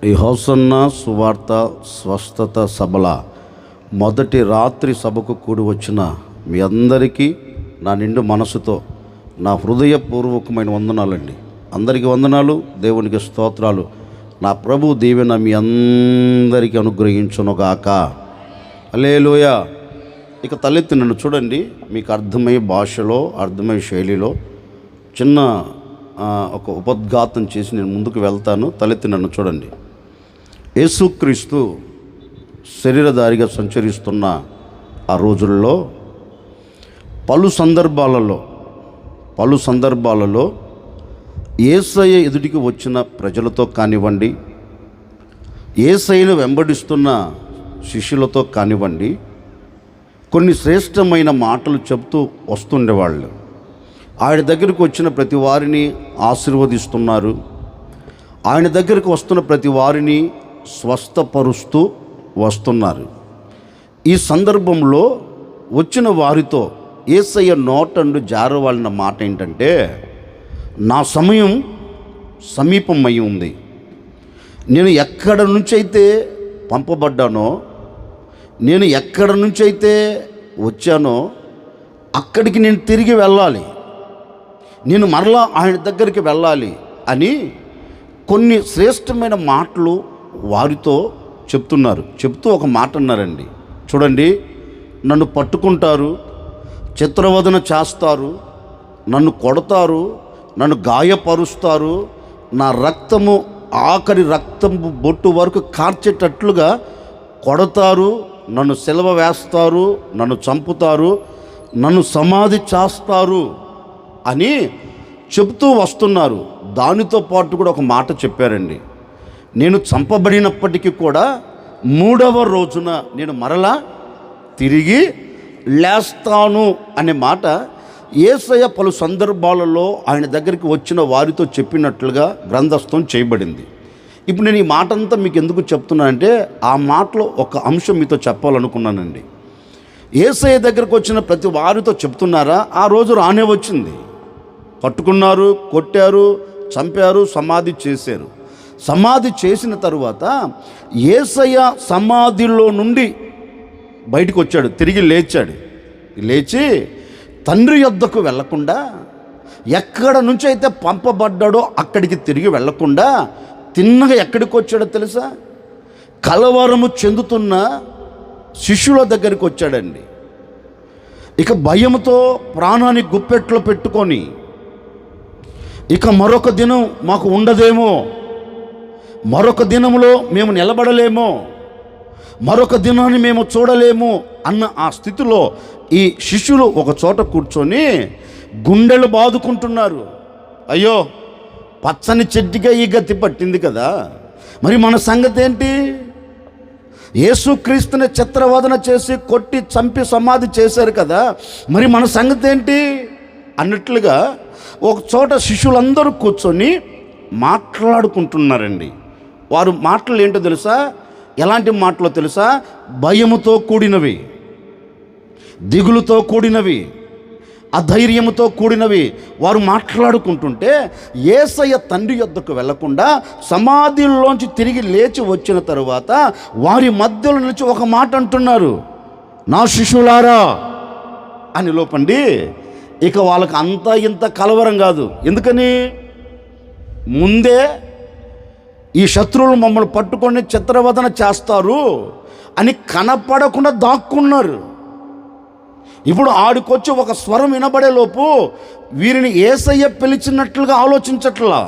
ఈ హోసన్న సువార్త స్వస్థత సభల మొదటి రాత్రి సభకు కూడి వచ్చిన మీ అందరికీ నా నిండు మనసుతో నా హృదయపూర్వకమైన వందనాలండి. అందరికీ వందనాలు, దేవునికి స్తోత్రాలు. నా ప్రభు దీవెన మీ అందరికీ అనుగ్రహించునుగాక. హల్లెలూయా. ఇక తలెత్తి నన్ను చూడండి. మీకు అర్థమయ్యే భాషలో, అర్థమయ్యే శైలిలో చిన్న ఒక ఉపద్ఘాతం చేసి నేను ముందుకు వెళ్తాను. తలెత్తి నన్ను చూడండి. యేసుక్రీస్తు శరీరధారిగా సంచరిస్తున్న ఆ రోజుల్లో పలు సందర్భాలలో యేసయ్య ఎదుటికి వచ్చిన ప్రజలతో కానివ్వండి, యేసయ్యను వెంబడిస్తున్న శిష్యులతో కానివ్వండి, కొన్ని శ్రేష్టమైన మాటలు చెప్తూ వస్తుండేవాళ్ళు. ఆయన దగ్గరికి వచ్చిన ప్రతి వారిని ఆశీర్వదిస్తున్నారు. ఆయన దగ్గరికి వస్తున్న ప్రతి వారిని స్వస్థపరుస్తూ వస్తున్నారు. ఈ సందర్భంలో వచ్చిన వారితో యేసయ్య నోటండు జారవాలిన మాట ఏంటంటే, నా సమయం సమీపమై ఉంది. నేను ఎక్కడ నుంచైతే పంపబడ్డానో, నేను ఎక్కడ నుంచైతే వచ్చానో అక్కడికి నేను తిరిగి వెళ్ళాలి, నేను మరలా ఆయన దగ్గరికి వెళ్ళాలి అని కొన్ని శ్రేష్టమైన మాటలు వారితో చెప్తూ ఒక మాట అన్నారండి. చూడండి, నన్ను పట్టుకుంటారు, చిత్రవదన చేస్తారు, నన్ను కొడతారు, నన్ను గాయపరుస్తారు, నా రక్తము ఆఖరి రక్తము బొట్టు వరకు కార్చేటట్లుగా కొడతారు, నన్ను సిలువ వేస్తారు, నన్ను చంపుతారు, నన్ను సమాధి చేస్తారు అని చెబుతూ వస్తున్నారు. దానితో పాటు కూడా ఒక మాట చెప్పారండి. నేను చంపబడినప్పటికీ కూడా 3వ రోజున నేను మరలా తిరిగి లేస్తాను అనే మాట యేసయ్య పలు సందర్భాలలో ఆయన దగ్గరికి వచ్చిన వారితో చెప్పినట్లుగా గ్రంథస్థం చేయబడింది. ఇప్పుడు నేను ఈ మాట అంతా మీకు ఎందుకు చెప్తున్నానంటే, ఆ మాటలో ఒక అంశం మీతో చెప్పాలనుకున్నానండి. యేసయ్య దగ్గరికి వచ్చిన ప్రతి వారితో చెప్తున్నారా, ఆ రోజు రానే వచ్చింది. పట్టుకున్నారు, కొట్టారు, చంపారు, సమాధి చేశారు. సమాధి చేసిన తరువాత యేసయ్య సమాధిలో నుండి బయటకు వచ్చాడు, తిరిగి లేచి తండ్రి యొద్దకు వెళ్ళకుండా, ఎక్కడ నుంచి అయితే పంపబడ్డాడో అక్కడికి తిరిగి వెళ్ళకుండా తిన్నగా ఎక్కడికి వచ్చాడో తెలుసా? కలవరము చెందుతున్న శిష్యుల దగ్గరికి వచ్చాడండి. ఇక భయంతో ప్రాణాన్ని గుప్పెట్లో పెట్టుకొని, ఇక మరొక దినం మాకు ఉండదేమో, మరొక దినంలో మేము నిలబడలేమో, మరొక దినాన్ని మేము చూడలేము అన్న ఆ స్థితిలో ఈ శిష్యులు ఒక చోట కూర్చొని గుండెలు బాదుకుంటున్నారు. అయ్యో, పచ్చని చెట్టుగా ఈ గతి పట్టింది కదా, మరి మన సంగతి ఏంటి? యేసుక్రీస్తుని చిత్రవదన చేసి కొట్టి చంపి సమాధి చేశారు కదా, మరి మన సంగతి ఏంటి అన్నట్లుగా ఒక చోట శిష్యులందరూ కూర్చొని మాట్లాడుకుంటున్నారండి. వారు మాటలు ఏంటో తెలుసా? ఎలాంటి మాటలో తెలుసా? భయముతో కూడినవి, దిగులుతో కూడినవి, అధైర్యముతో కూడినవి. వారు మాట్లాడుకుంటుంటే యేసయ్య తండ్రి యొద్దకు వెళ్లకుండా సమాధిలోంచి తిరిగి లేచి వచ్చిన తరువాత వారి మధ్యలో నిలిచి ఒక మాట అంటున్నారు, నా శిష్యులారా అని. లోపండి ఇక వాళ్ళకి అంతా ఇంత కలవరం కాదు. ఎందుకని? ముందే ఈ శత్రువులు మమ్మల్ని పట్టుకొని చిత్రవదన చేస్తారు అని కనపడకుండా దాక్కున్నారు. ఇప్పుడు ఆడికొచ్చి ఒక స్వరం వినబడేలోపు వీరిని యేసయ్య పిలిచినట్లుగా ఆలోచించట్లా,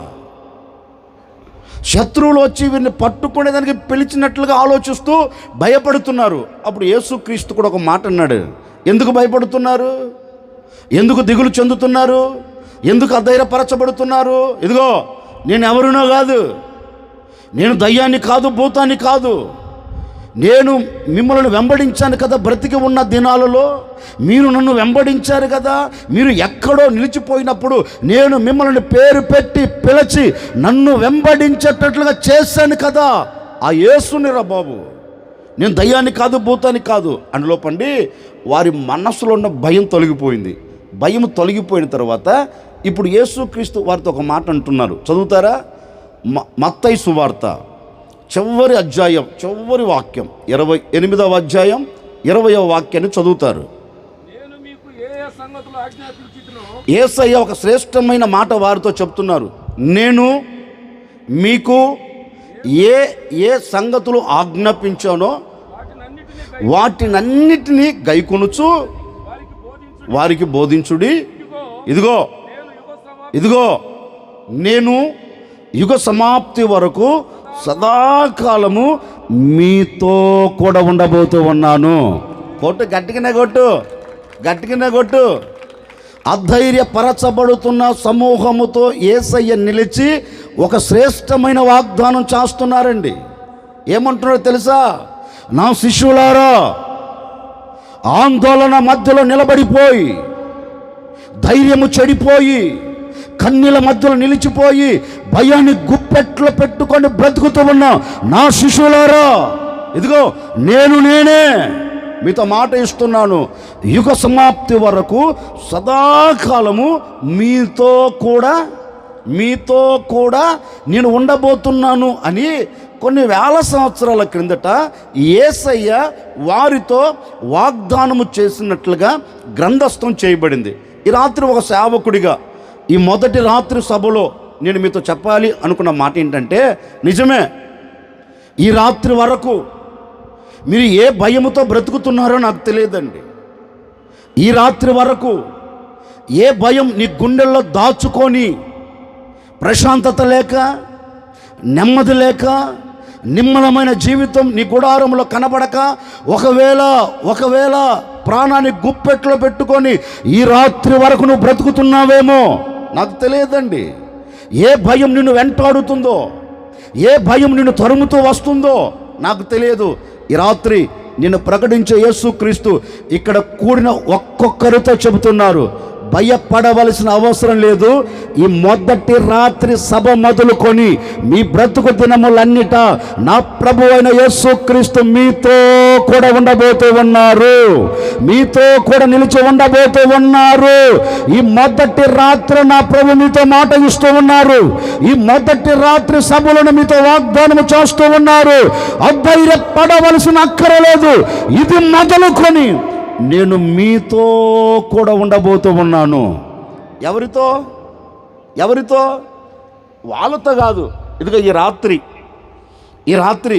శత్రువులు వచ్చి వీరిని పట్టుకునేదానికి పిలిచినట్లుగా ఆలోచిస్తూ భయపడుతున్నారు. అప్పుడు యేసుక్రీస్తు కూడా ఒక మాట అన్నాడు. ఎందుకు భయపడుతున్నారు? ఎందుకు దిగులు చెందుతున్నారు? ఎందుకు అధైర్యపరచబడుతున్నారు? ఇదిగో, నేను ఎవరినో కాదు, నేను దయ్యాన్ని కాదు, భూతాన్ని కాదు. నేను మిమ్మల్ని వెంబడించాను కదా బ్రతికి ఉన్న దినాలలో, మీరు నన్ను వెంబడించారు కదా. మీరు ఎక్కడో నిలిచిపోయినప్పుడు నేను మిమ్మల్ని పేరు పెట్టి పిలిచి నన్ను వెంబడించేటట్లుగా చేశాను కదా, ఆ యేసుని రా బాబు, నేను దయ్యాన్ని కాదు, భూతాన్ని కాదు. అందులోపండి వారి మనస్సులో ఉన్న భయం తొలగిపోయింది. భయం తొలగిపోయిన తర్వాత ఇప్పుడు యేసుక్రీస్తు వారితో ఒక మాట అంటున్నారు. చదువుతారా? మత్తయి సువార్త చివరి అధ్యాయం, చివరి వాక్యం 28వ అధ్యాయం 20వ వాక్యాన్ని చదువుతారు. యేసయ్య ఒక శ్రేష్టమైన మాట వారితో చెప్తున్నారు. నేను మీకు ఏ ఏ సంగతులు ఆజ్ఞాపించానో వాటినన్నిటినీ గైకొనుచు వారికి బోధించుడి. ఇదిగో నేను యుగ సమాప్తి వరకు సదాకాలము మీతో కూడా ఉండబోతూ ఉన్నాను. గట్టిగానే కొట్టు. అధైర్యపరచబడుతున్న సమూహముతో యేసయ్య నిలిచి ఒక శ్రేష్టమైన వాగ్దానం చేస్తున్నారండి. ఏమంటున్నారో తెలుసా? నా శిష్యులారా, ఆందోళన మధ్యలో నిలబడిపోయి, ధైర్యము చెడిపోయి, కన్నీల మధ్యలో నిలిచిపోయి, భయాన్ని గుప్పెట్లో పెట్టుకొని బ్రతుకుతూ ఉన్న నా శిష్యులారా, ఇదిగో నేనే మీతో మాట ఇస్తున్నాను. యుగ సమాప్తి వరకు సదాకాలము మీతో కూడా నేను ఉండబోతున్నాను అని కొన్ని వేల సంవత్సరాల క్రిందట యేసయ్య వారితో వాగ్దానము చేసినట్లుగా గ్రంథస్థం చేయబడింది. ఈ రాత్రి ఒక సేవకుడిగా ఈ మొదటి రాత్రి సభలో నేను మీతో చెప్పాలి అనుకున్న మాట ఏంటంటే, నిజమే, ఈ రాత్రి వరకు మీరు ఏ భయముతో బ్రతుకుతున్నారో నాకు తెలియదండి. ఈ రాత్రి వరకు ఏ భయం నీ గుండెల్లో దాచుకొని ప్రశాంతత లేక, నెమ్మది లేక, నిమ్మలమైన జీవితం నీ గుడారంలో కనబడక, ఒకవేళ ప్రాణాన్ని గుప్పెట్లో పెట్టుకొని ఈ రాత్రి వరకు నువ్వు బ్రతుకుతున్నావేమో నాకు తెలియదండి. ఏ భయం నిన్ను వెంటాడుతుందో, ఏ భయం నిన్ను తరుముతూ వస్తుందో నాకు తెలియదు. ఈ రాత్రి నిన్ను ప్రకటించే యేసుక్రీస్తు ఇక్కడ కూడిన ఒక్కొక్కరితో చెబుతున్నారు, భయపడవలసిన అవసరం లేదు. ఈ మొదటి రాత్రి సభ మొదలుకొని మీ బ్రతుకు దినములన్నిట నా ప్రభు అయిన యేసుక్రీస్తు మీతో కూడా ఉండబోతూ ఉన్నారు, మీతో కూడా నిలిచి ఉండబోతూ ఉన్నారు. ఈ మొదటి రాత్రి నా ప్రభు మీతో మాట ఇస్తూ ఉన్నారు. ఈ మొదటి రాత్రి సభలను మీతో వాగ్దానం చేస్తూ ఉన్నారు. అధైర్యపడవలసిన అక్కరలేదు. ఇది మొదలుకొని నేను మీతో కూడా ఉండబోతూ ఉన్నాను. ఎవరితో? వాళ్ళతో కాదు. ఇదిగో ఈ రాత్రి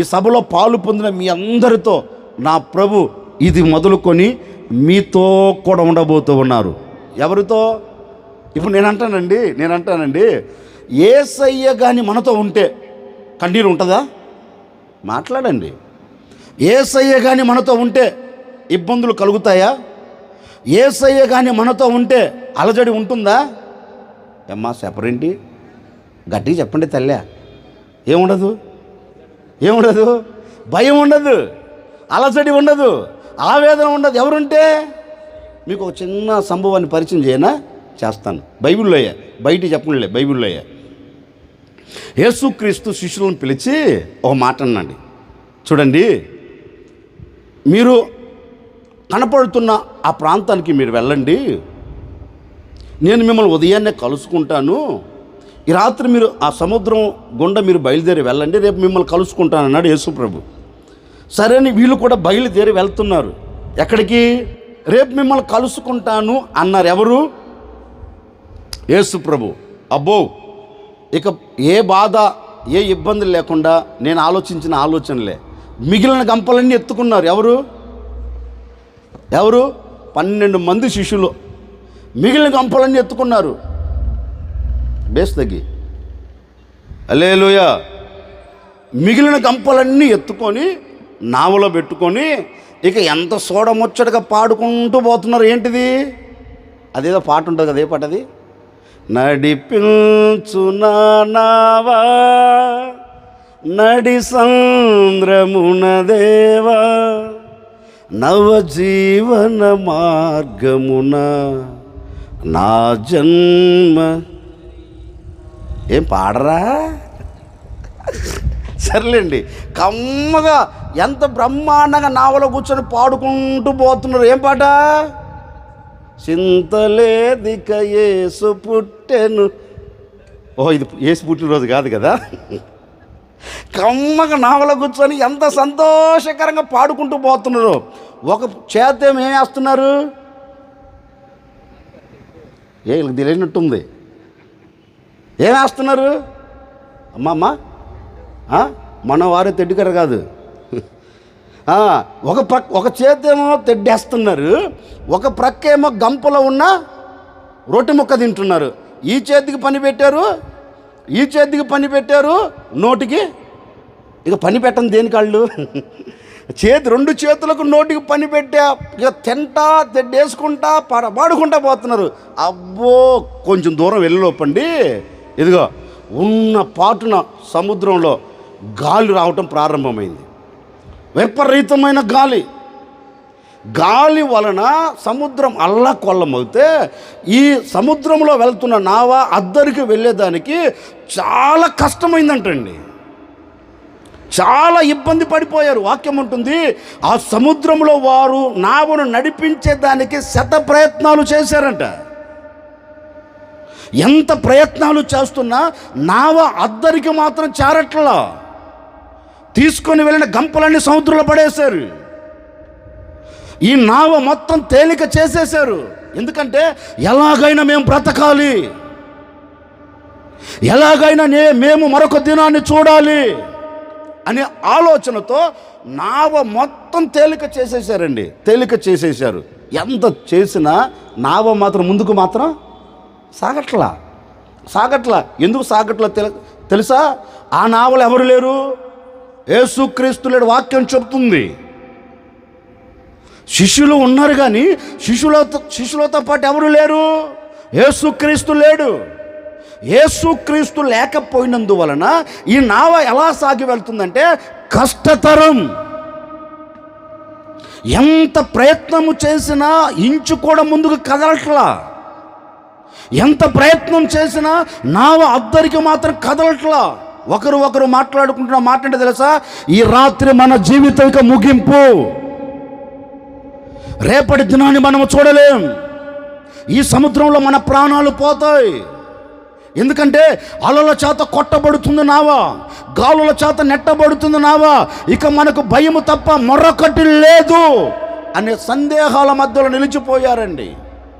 ఈ సభలో పాలు పొందిన మీ అందరితో నా ప్రభు ఇది మొదలుకొని మీతో కూడా ఉండబోతూ ఉన్నారు. ఎవరితో? ఇప్పుడు నేనంటానండి, యేసయ్య కానీ మనతో ఉంటే కన్నీరు ఉంటుందా? మాట్లాడండి. యేసయ్య కానీ మనతో ఉంటే ఇబ్బందులు కలుగుతాయా? యేసయ్య కానీ మనతో ఉంటే అలజడి ఉంటుందా? ఏమ్మా చెప్పరేంటి? గట్టిగా చెప్పండి తల్లి. ఏముండదు, భయం ఉండదు, అలజడి ఉండదు, ఆవేదన ఉండదు. ఎవరుంటే? మీకు ఒక చిన్న సంభవాన్ని పరిచయం చేయనా? చేస్తాను. బైబిల్లో బయట చెప్పండి. బైబిల్లో యేసుక్రీస్తు శిష్యులను పిలిచి ఒక మాట అన్నాడు. చూడండి, మీరు కనపడుతున్న ఆ ప్రాంతానికి మీరు వెళ్ళండి, నేను మిమ్మల్ని ఉదయాన్నే కలుసుకుంటాను. ఈ రాత్రి మీరు ఆ సముద్రం గుండా మీరు బయలుదేరి వెళ్ళండి, రేపు మిమ్మల్ని కలుసుకుంటాను అన్నాడు యేసుప్రభు. సరే అని వీళ్ళు కూడా బయలుదేరి వెళ్తున్నారు. ఎక్కడికి? రేపు మిమ్మల్ని కలుసుకుంటాను అన్నారు. ఎవరు? యేసుప్రభు. అబ్బో, ఇక ఏ బాధ, ఏ ఇబ్బందులు లేకుండా నేను ఆలోచించిన ఆలోచనలే. మిగిలిన గంపలన్నీ ఎత్తుకున్నారు. ఎవరు? 12 మంది శిష్యులు మిగిలిన గంపలన్నీ ఎత్తుకున్నారు. బేస్ తగ్గి హల్లెలూయా. మిగిలిన గంపలన్నీ ఎత్తుకొని నావలో పెట్టుకొని ఇక ఎంత సోడముచ్చటగా పాడుకుంటూ పోతున్నారు. ఏంటిది? అదేదో పాట ఉంటుంది కదా, ఏ పాట అది? నడిపించు నావా నడి సంద్రమున దేవా, నవజీవన మార్గమున నా జన్మ. ఏం పాడరా? సర్లేండి, కమ్మగా ఎంత బ్రహ్మాండంగా నావలో కూర్చొని పాడుకుంటూ పోతున్నారు. ఏం పాట? చింతలేదిక యేసు పుట్టెను. ఇది యేసు పుట్టినరోజు కాదు కదా. కమ్మగా నావలో కూర్చొని ఎంత సంతోషకరంగా పాడుకుంటూ పోతున్నారు. ఒక చేత ఏం వేస్తున్నారు, వీళ్ళకి తెలియనట్టుంది, ఏం వేస్తున్నారు? అమ్మమ్మ మన వారే తెడ్డుకర కాదు, ఒక చేతేమో తెడ్డేస్తున్నారు, ఒక ప్రక్క ఏమో గంపలో ఉన్న రొట్టె ముక్క తింటున్నారు. ఈ చేతికి పని పెట్టారు, ఈ చేతికి పని పెట్టారు, నోటికి ఇక పని పెట్టండి దేనికి వాళ్ళు రెండు చేతులకు నోటికి పని పెట్టా, ఇక తింటా తెడ్డేసుకుంటా పాడుకుంటా పోతున్నారు. అబ్బో కొంచెం దూరం వెళ్ళలోపండి, ఇదిగో ఉన్న పాటున సముద్రంలో గాలి రావటం ప్రారంభమైంది. విపరీతమైన గాలి వలన సముద్రం అల్లకొల్లమవుతే ఈ సముద్రంలో వెళ్తున్న నావ అద్దరికి వెళ్ళేదానికి చాలా కష్టమైందంటండి, చాలా ఇబ్బంది పడిపోయారు. వాక్యం ఉంటుంది, ఆ సముద్రంలో వారు నావను నడిపించేదానికి శత ప్రయత్నాలు చేశారంట. ఎంత ప్రయత్నాలు చేస్తున్నా నావ అద్దరికి మాత్రం చేరట్లా. తీసుకొని వెళ్ళిన గంపలన్నీ సముద్రంలో పడేశారు. ఈ నావ మొత్తం తేలిక చేసేశారు. ఎందుకంటే ఎలాగైనా మేము బ్రతకాలి, ఎలాగైనా మేము మరొక దినాన్ని చూడాలి అనే ఆలోచనతో నావ మొత్తం తేలిక చేసేసారండి. తేలిక చేసేసారు. ఎంత చేసినా నావ మాత్రం ముందుకు మాత్రం సాగట్లా. ఎందుకు సాగట్లా తెలుసా? ఆ నావలు ఎవరు లేరు, యేసుక్రీస్తు లేడు. వాక్యం చెప్తుంది. శిష్యులు ఉన్నారు కానీ శిష్యులతో పాటు ఎవరు లేరు, యేసుక్రీస్తు లేడు. యేసుక్రీస్తు లేకపోయినందువలన ఈ నావ ఎలా సాగి వెళ్తుందంటే కష్టతరం. ఎంత ప్రయత్నము చేసినా ఇంచు కూడా ముందుకు కదలట్లా. ఎంత ప్రయత్నం చేసినా నావ అద్దరికి మాత్రం కదలట్లా. ఒకరు మాట్లాడుకుంటున్న మాట అంటే తెలుసా, ఈ రాత్రి మన జీవితం ఇక ముగింపు, రేపటి దినాన్ని మనము చూడలేం, ఈ సముద్రంలో మన ప్రాణాలు పోతాయి. ఎందుకంటే అలల చేత కొట్టబడుతుంది నావ, గాలుల చేత నెట్టబడుతుంది నావ, ఇక మనకు భయము తప్ప మరొకటి లేదు అనే సందేహాల మధ్యలో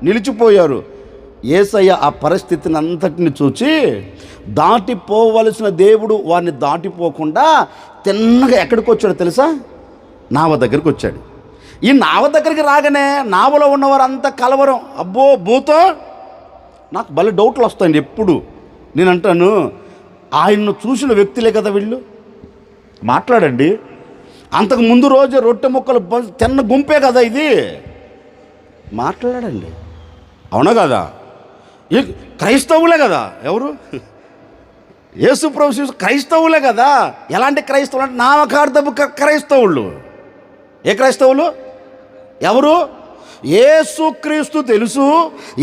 నిలిచిపోయారు. యేసయ్య ఆ పరిస్థితిని అంతటిని చూచి దాటిపోవలసిన దేవుడు వారిని దాటిపోకుండా తిన్నగా ఎక్కడికి వచ్చాడు తెలుసా? నావ దగ్గరికి వచ్చాడు. ఈ నావ దగ్గరికి రాగానే నావలో ఉన్నవారు అంతా కలవరం. అబ్బో భూతం, నాకు భలే డౌట్లు వస్తాయండి ఎప్పుడు. నేను అంటాను, ఆయన్ను చూసిన వ్యక్తులే కదా వీళ్ళు, మాట్లాడండి. అంతకు ముందు రోజు రొట్టె ముక్కలు తిన్న గుంపే కదా ఇది, మాట్లాడండి. అవునా కదా? క్రైస్తవులే కదా. ఎవరు? యేసు ప్రభు క్రైస్తవులే కదా. ఎలాంటి క్రైస్తవులు అంటే నామకార్థపు క్రైస్తవులు. ఏ క్రైస్తవులు? ఎవరు? యేసుక్రీస్తు తెలుసు,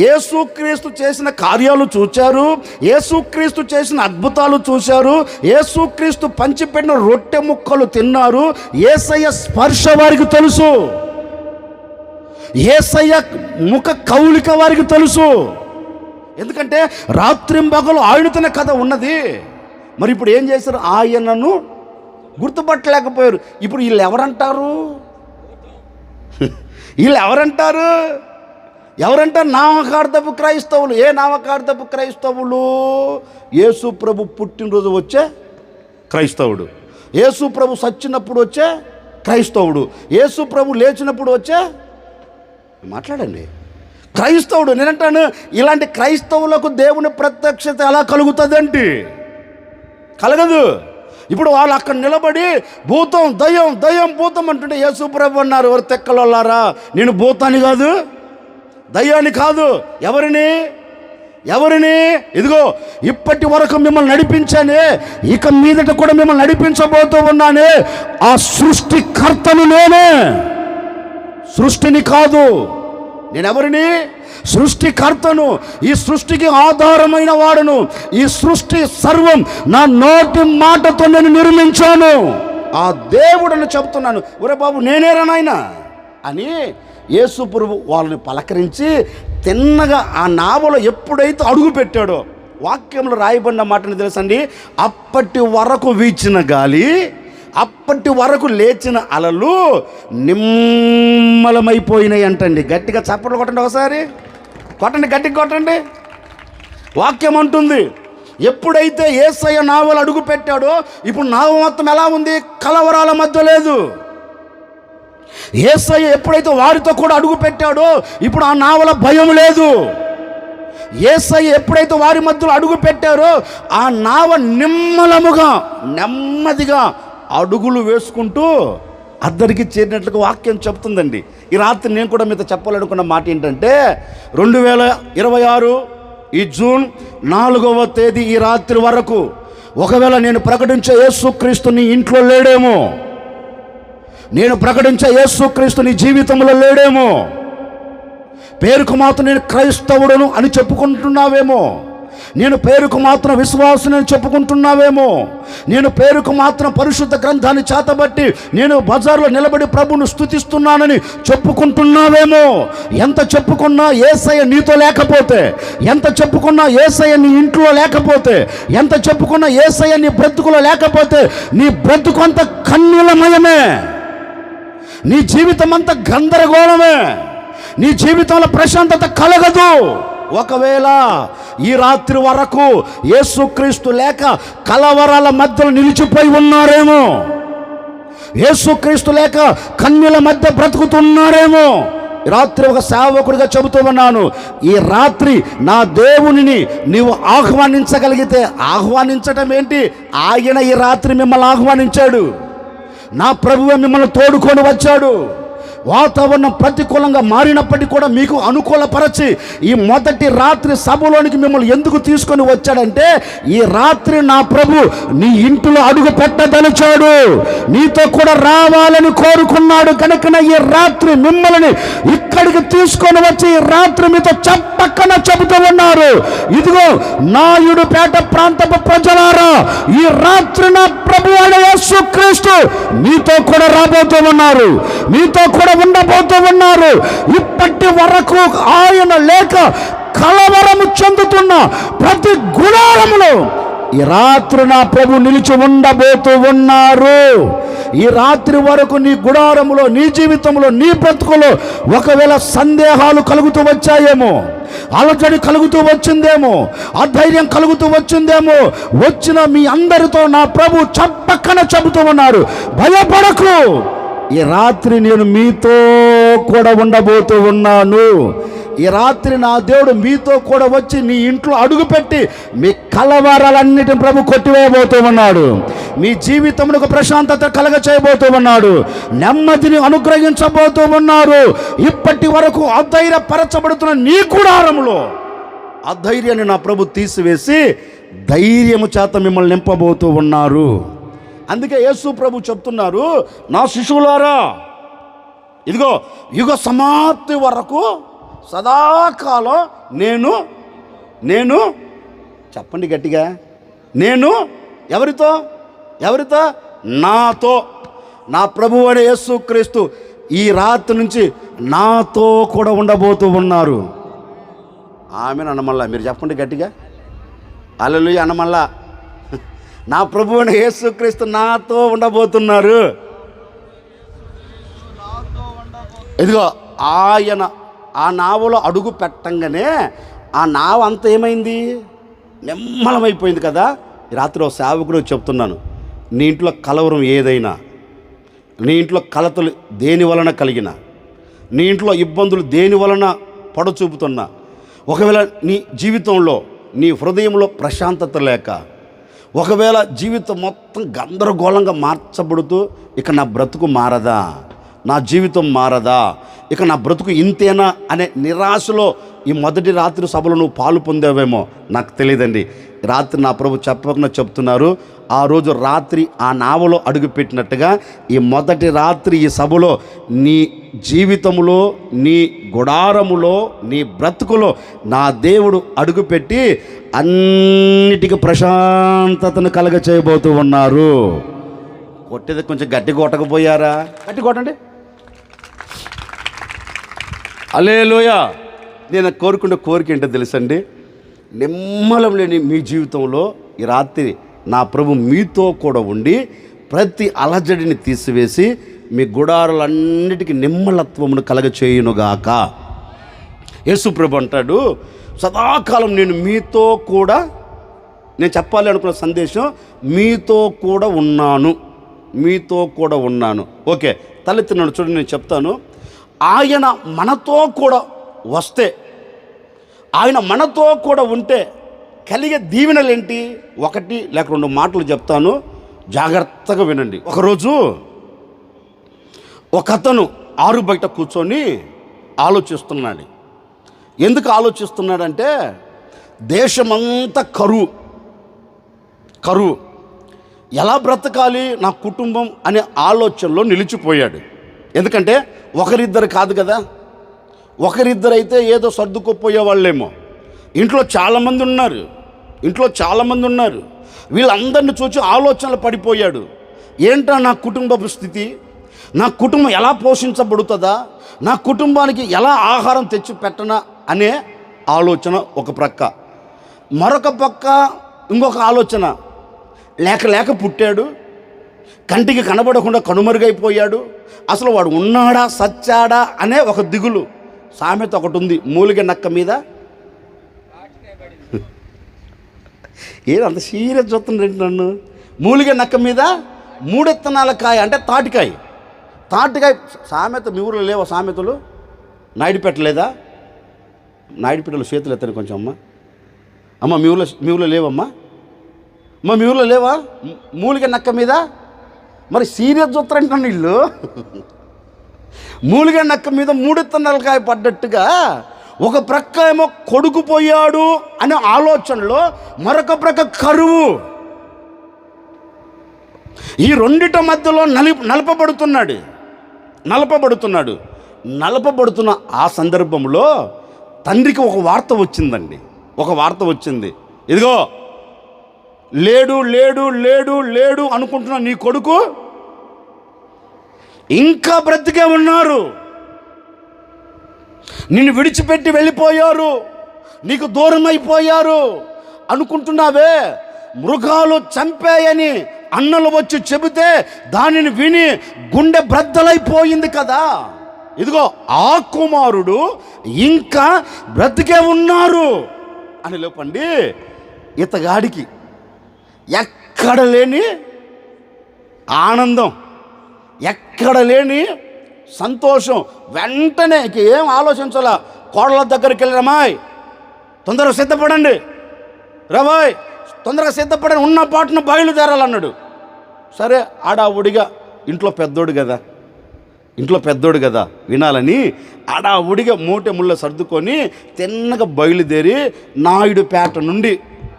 యేసుక్రీస్తు చేసిన కార్యాలు చూచారు, యేసుక్రీస్తు చేసిన అద్భుతాలు చూశారు, యేసుక్రీస్తు పంచిపెట్టిన రొట్టె ముక్కలు తిన్నారు. యేసయ్య స్పర్శ వారికి తెలుసు, యేసయ్య ముఖ కౌలిక వారికి తెలుసు. ఎందుకంటే రాత్రింబగలు ఆయనతోనే కథ ఉన్నది. మరి ఇప్పుడు ఏం చేశారు? ఆయనను గుర్తుపట్టలేకపోయారు. ఇప్పుడు వీళ్ళు ఎవరంటారు? నామకార్థపు క్రైస్తవులు. ఏ నామకార్థపు క్రైస్తవులు? యేసు ప్రభు పుట్టినరోజు వచ్చే క్రైస్తవుడు, యేసు ప్రభు సచ్చినప్పుడు వచ్చే క్రైస్తవుడు, యేసు ప్రభు లేచినప్పుడు వచ్చే, మాట్లాడండి, క్రైస్తవుడు. నేనంటాను, ఇలాంటి క్రైస్తవులకు దేవుని ప్రత్యక్షత ఎలా కలుగుతుందంటే కలగదు. ఇప్పుడు వాళ్ళు అక్కడ నిలబడి భూతం దయ్యం భూతం అంటుంటే యేసు ప్రభు అన్నారు, ఎవరు తెక్కలొల్లారా, నేను భూతాన్ని కాదు, దయ్యాన్ని కాదు. ఎవరిని? ఇదిగో ఇప్పటి వరకు మిమ్మల్ని నడిపించానే, ఇక మీదట కూడా మిమ్మల్ని నడిపించబోతూ ఉన్నానే. ఆ సృష్టికర్తను నేనే, సృష్టిని కాదు. నేనెవరిని? సృష్టికర్తను, ఈ సృష్టికి ఆధారమైన వాడును. ఈ సృష్టి సర్వం నా నోటి మాటతో నేను నిర్మించాను. ఆ దేవుడని చెప్తున్నాను. ఒరే బాబు, నేనేరా నాయన అని యేసు ప్రభు వాళ్ళని పలకరించి తిన్నగా ఆ నావలో ఎప్పుడైతే అడుగు పెట్టాడో వాక్యంలో రాయబడిన మాటని తెలుసండి, అప్పటి వరకు వీచిన గాలి, అప్పటి వరకు లేచిన అలలు నిమ్మలమైపోయినాయి అంటండి. గట్టిగా చప్పట్లు కొట్టండి, ఒకసారి కొట్టండి, గట్టిగా కొట్టండి. వాక్యం అంటుంది, ఎప్పుడైతే యేసయ్య నావలో అడుగు పెట్టాడో ఇప్పుడు నావ మొత్తం ఎలా ఉంది? కలవరాల మధ్య లేదు. యేసయ్య ఎప్పుడైతే వారితో కూడా అడుగు పెట్టాడో ఇప్పుడు ఆ నావల భయం లేదు. యేసయ్య ఎప్పుడైతే వారి మధ్యలో అడుగు పెట్టారో ఆ నావ నిమ్మలముగా నెమ్మదిగా అడుగులు వేసుకుంటూ అద్దరికి చేరినట్లుగా వాక్యం చెప్తుందండి. ఈ రాత్రి నేను కూడా మీతో చెప్పాలనుకున్న మాట ఏంటంటే, 2026 ఈ జూన్ 4వ తేదీ ఈ రాత్రి వరకు ఒకవేళ నేను ప్రకటించే యేసుక్రీస్తు నీ ఇంట్లో లేడేమో, నేను ప్రకటించే యేసుక్రీస్తు నీ జీవితంలో లేడేమో, పేరుకు మాత్రం నేను క్రైస్తవుడును అని చెప్పుకుంటున్నావేమో, నేను పేరుకు మాత్రం విశ్వాసుని అని చెప్పుకుంటున్నావేమో, నేను పేరుకు మాత్రం పరిశుద్ధ గ్రంథాన్ని చేతబట్టి నేను బజార్లో నిలబడి ప్రభువును స్తుతిస్తున్నానని చెప్పుకుంటున్నావేమో. ఎంత చెప్పుకున్నా యేసయ్య నీతో లేకపోతే, ఎంత చెప్పుకున్నా యేసయ్య నీ ఇంట్లో లేకపోతే, ఎంత చెప్పుకున్నా యేసయ్య నీ బ్రతుకులో లేకపోతే నీ బ్రతుకు అంత కన్నులమయమే, నీ జీవితం అంత గందరగోళమే, నీ జీవితంలో ప్రశాంతత కలగదు. ఒకవేళ ఈ రాత్రి వరకు యేసుక్రీస్తు లేక కలవరాల మధ్యలో నిలిచిపోయి ఉన్నారేమో, యేసుక్రీస్తు లేక కన్యల మధ్య బ్రతుకుతున్నారేమో, రాత్రి ఒక సేవకుడిగా చెబుతూ ఉన్నాను, ఈ రాత్రి నా దేవునిని నీవు ఆహ్వానించగలిగితే, ఆహ్వానించటం ఏంటి, ఆయన ఈ రాత్రి మిమ్మల్ని ఆహ్వానించాడు, నా ప్రభువే మిమ్మల్ని తోడుకొని వచ్చాడు. వాతావరణం ప్రతికూలంగా మారినప్పటికీ కూడా మీకు అనుకూలపరచి ఈ మొదటి రాత్రి సభలోనికి మిమ్మల్ని ఎందుకు తీసుకొని వచ్చాడంటే, ఈ రాత్రి నా ప్రభు నీ ఇంటిలో అడుగు పెట్టదలిచాడు, నీతో కూడా రావాలని కోరుకున్నాడు. కనుక ఈ రాత్రి మిమ్మల్ని ఇక్కడికి తీసుకొని వచ్చి ఈ రాత్రి మీతో చెప్పక్కన చెబుతూ ఉన్నారు, ఇదిగో నాయుడుపేట ప్రాంతపు ప్రజలారా, ఈ రాత్రి నా ప్రభు అయిన యేసుక్రీస్తు మీతో కూడా రాబోతూ ఉన్నారు, మీతో కూడా ఉండబోతూ ఉన్నారు. ఇప్పటి వరకు ఆయన లేక కలవరము చెందుతున్న ప్రతి గుడారములో ఈ రాత్రి నా ప్రభు నిలిచి ఉండబోతూ ఉన్నారు. ఈ రాత్రి వరకు నీ గుడారములో, నీ జీవితంలో, నీ బ్రతుకులో ఒకవేళ సందేహాలు కలుగుతూ వచ్చాయేమో, అలజడి కలుగుతూ వచ్చిందేమో, అధైర్యం కలుగుతూ వచ్చిందేమో, వచ్చిన మీ అందరితో నా ప్రభు చెప్పక్కన చెబుతూ ఉన్నారు, భయపడకు, ఈ రాత్రి నేను మీతో కూడా ఉండబోతూ ఉన్నాను. ఈ రాత్రి నా దేవుడు మీతో కూడా వచ్చి నీ ఇంట్లో అడుగుపెట్టి మీ కలవరాలన్నిటిని ప్రభు కొట్టివేయబోతూ ఉన్నాడు. మీ జీవితంలో ప్రశాంతత కలగ చేయబోతూ ఉన్నాడు, నెమ్మదిని అనుగ్రహించబోతూ ఉన్నారు. ఇప్పటి వరకు అధైర్యపరచబడుతున్న నీ గుడారములో అధైర్యాన్ని నా ప్రభు తీసివేసి ధైర్యము చేత మిమ్మల్ని నింపబోతూ ఉన్నారు. అందుకే యేసు ప్రభు చెప్తున్నారు, నా శిశువులారా, ఇదిగో యుగ సమాప్తి వరకు సదాకాలం నేను చెప్పండి గట్టిగా, నేను ఎవరితో నాతో, నా ప్రభువు అయిన యేసుక్రీస్తు ఈ రాత్రి నుంచి నాతో కూడా ఉండబోతూ ఉన్నారు. ఆమెను అనమల్లా, మీరు చెప్పండి గట్టిగా, హల్లెలూయా అనమల్లా. నా ప్రభువు అయిన యేసుక్రీస్తు నాతో ఉండబోతున్నారు. ఇదిగో ఆయన ఆ నావలో అడుగు పెట్టంగానే ఆ నావ అంతా ఏమైంది, నిమ్మలమైపోయింది కదా. ఈ రాత్రి ఒక సేవకుడు చెప్తున్నాను, నీ ఇంట్లో కలవరం ఏదైనా, నీ ఇంట్లో కలతలు దేని వలన కలిగిన, నీ ఇంట్లో ఇబ్బందులు దేని వలన పొడచూపుతున్నా, ఒకవేళ నీ జీవితంలో నీ హృదయంలో ప్రశాంతత లేక, ఒకవేళ జీవితం మొత్తం గందరగోళంగా మార్చబడుతూ ఇక నా బ్రతుకు మారదా, నా జీవితం మారదా, ఇక నా బ్రతుకు ఇంతేనా అనే నిరాశలో ఈ మొదటి రాత్రి సభలో నువ్వు పాలు పొందావేమో నాకు తెలియదండి. రాత్రి నా ప్రభు చెప్పకుండా చెప్తున్నారు, ఆ రోజు రాత్రి ఆ నావలో అడుగుపెట్టినట్టుగా ఈ మొదటి రాత్రి ఈ సభలో నీ జీవితంలో, నీ గుడారములో, నీ బ్రతుకులో నా దేవుడు అడుగుపెట్టి అన్నిటికీ ప్రశాంతతను కలగ చేయబోతూ ఉన్నారు. కొట్టేది కొంచెం గట్టి కొట్టకపోయారా? గట్టి కొట్టండి. హల్లెలూయా. నేను కోరుకునే కోరిక ఏంటో తెలుసండి, నిమ్మలం లేని మీ జీవితంలో ఈ రాత్రి నా ప్రభు మీతో కూడా ఉండి ప్రతి అలజడిని తీసివేసి మీ గుడారులన్నిటికీ నిమ్మలత్వమును కలగచేయునుగాక. యేసు ప్రభు అంటాడు, సదాకాలం నేను మీతో కూడా, నేను చెప్పాలి అనుకున్న సందేశం, మీతో కూడా ఉన్నాను, మీతో కూడా ఉన్నాను. ఓకే, తలెత్తినాడు చూడండి, నేను చెప్తాను. ఆయన మనతో కూడా వస్తే, ఆయన మనతో కూడా ఉంటే కలిగే దీవెనలు ఏంటి? ఒకటి లేక రెండు మాటలు చెప్తాను, జాగ్రత్తగా వినండి. ఒకరోజు ఒక అతను ఆరు బయట కూర్చొని ఆలోచిస్తున్నాడు. ఎందుకు ఆలోచిస్తున్నాడంటే, దేశమంతా కరువు, ఎలా బ్రతకాలి నా కుటుంబం అనే ఆలోచనలో నిలిచిపోయాడు. ఎందుకంటే ఒకరిద్దరు కాదు కదా, ఒకరిద్దరైతే ఏదో సర్దుకుపోయే వాళ్ళేమో. ఇంట్లో చాలామంది ఉన్నారు. వీళ్ళందరిని చూసి ఆలోచనలు పడిపోయాడు. ఏంటా నా కుటుంబ స్థితి, నా కుటుంబం ఎలా పోషించబడుతుందా, నా కుటుంబానికి ఎలా ఆహారం తెచ్చి పెట్టనా అనే ఆలోచన ఒక ప్రక్క. మరొక పక్క ఇంకొక ఆలోచన, లేక పుట్టాడు, కంటికి కనబడకుండా కనుమరుగైపోయాడు, అసలు వాడు ఉన్నాడా సచ్చాడా అనే ఒక దిగులు. సామెత ఒకటి ఉంది, మూలిగ నక్క మీద అంత సీరియస్ చూస్తుందండి నన్ను. మూలిగ నక్క మీద మూడెత్తనాల కాయ అంటే తాటికాయ సామెత. మీ ఊరిలో లేవా సామెతలు? నాయుడుపేట లేదా? నాయుడుపేటలో చేతులు ఎత్తాను కొంచెం అమ్మ. మీ ఊళ్ళో లేవమ్మా? మీ ఊళ్ళో లేవా మూలిగ నక్క మీద? మరి సీరియస్ చూస్తారంటున్నాను వీళ్ళు. మూలిగ నక్క మీద మూడెత్తనాల కాయ పడ్డట్టుగా ఒక ప్రక్క ఏమో కొడుకు పోయాడు అనే ఆలోచనలో, మరొక ప్రక్క కరువు. ఈ రెండిట మధ్యలో నలపబడుతున్న ఆ సందర్భంలో తండ్రికి ఒక వార్త వచ్చింది. ఇదిగో లేడు అనుకుంటున్న నీ కొడుకు ఇంకా బ్రతికే ఉన్నారు, నిన్ను విడిచిపెట్టి వెళ్ళిపోయారు, నీకు దూరం అయిపోయారు అనుకుంటున్నావే. మృగాలు చంపాయని అన్నలు వచ్చి చెబితే దానిని విని గుండె బ్రద్దలైపోయింది కదా. ఇదిగో ఆ కుమారుడు ఇంకా బ్రతికే ఉన్నారు అని లేపండి. ఇతగాడికి ఎక్కడ లేని ఆనందం, ఎక్కడ లేని సంతోషం. వెంటనే ఏం ఆలోచించాలా, కోడల దగ్గరికి వెళ్ళి, రమాయ్ తొందరగా సిద్ధపడండి, రమాయ్ తొందరగా సిద్ధపడండి, ఉన్న పాటను బయలుదేరాలన్నాడు. సరే, ఆడావుడిగా ఇంట్లో పెద్దోడు కదా వినాలని ఆడావుడిగా మూటె ముళ్ళ సర్దుకొని తిన్నగా బయలుదేరి నాయుడుపేట నుండి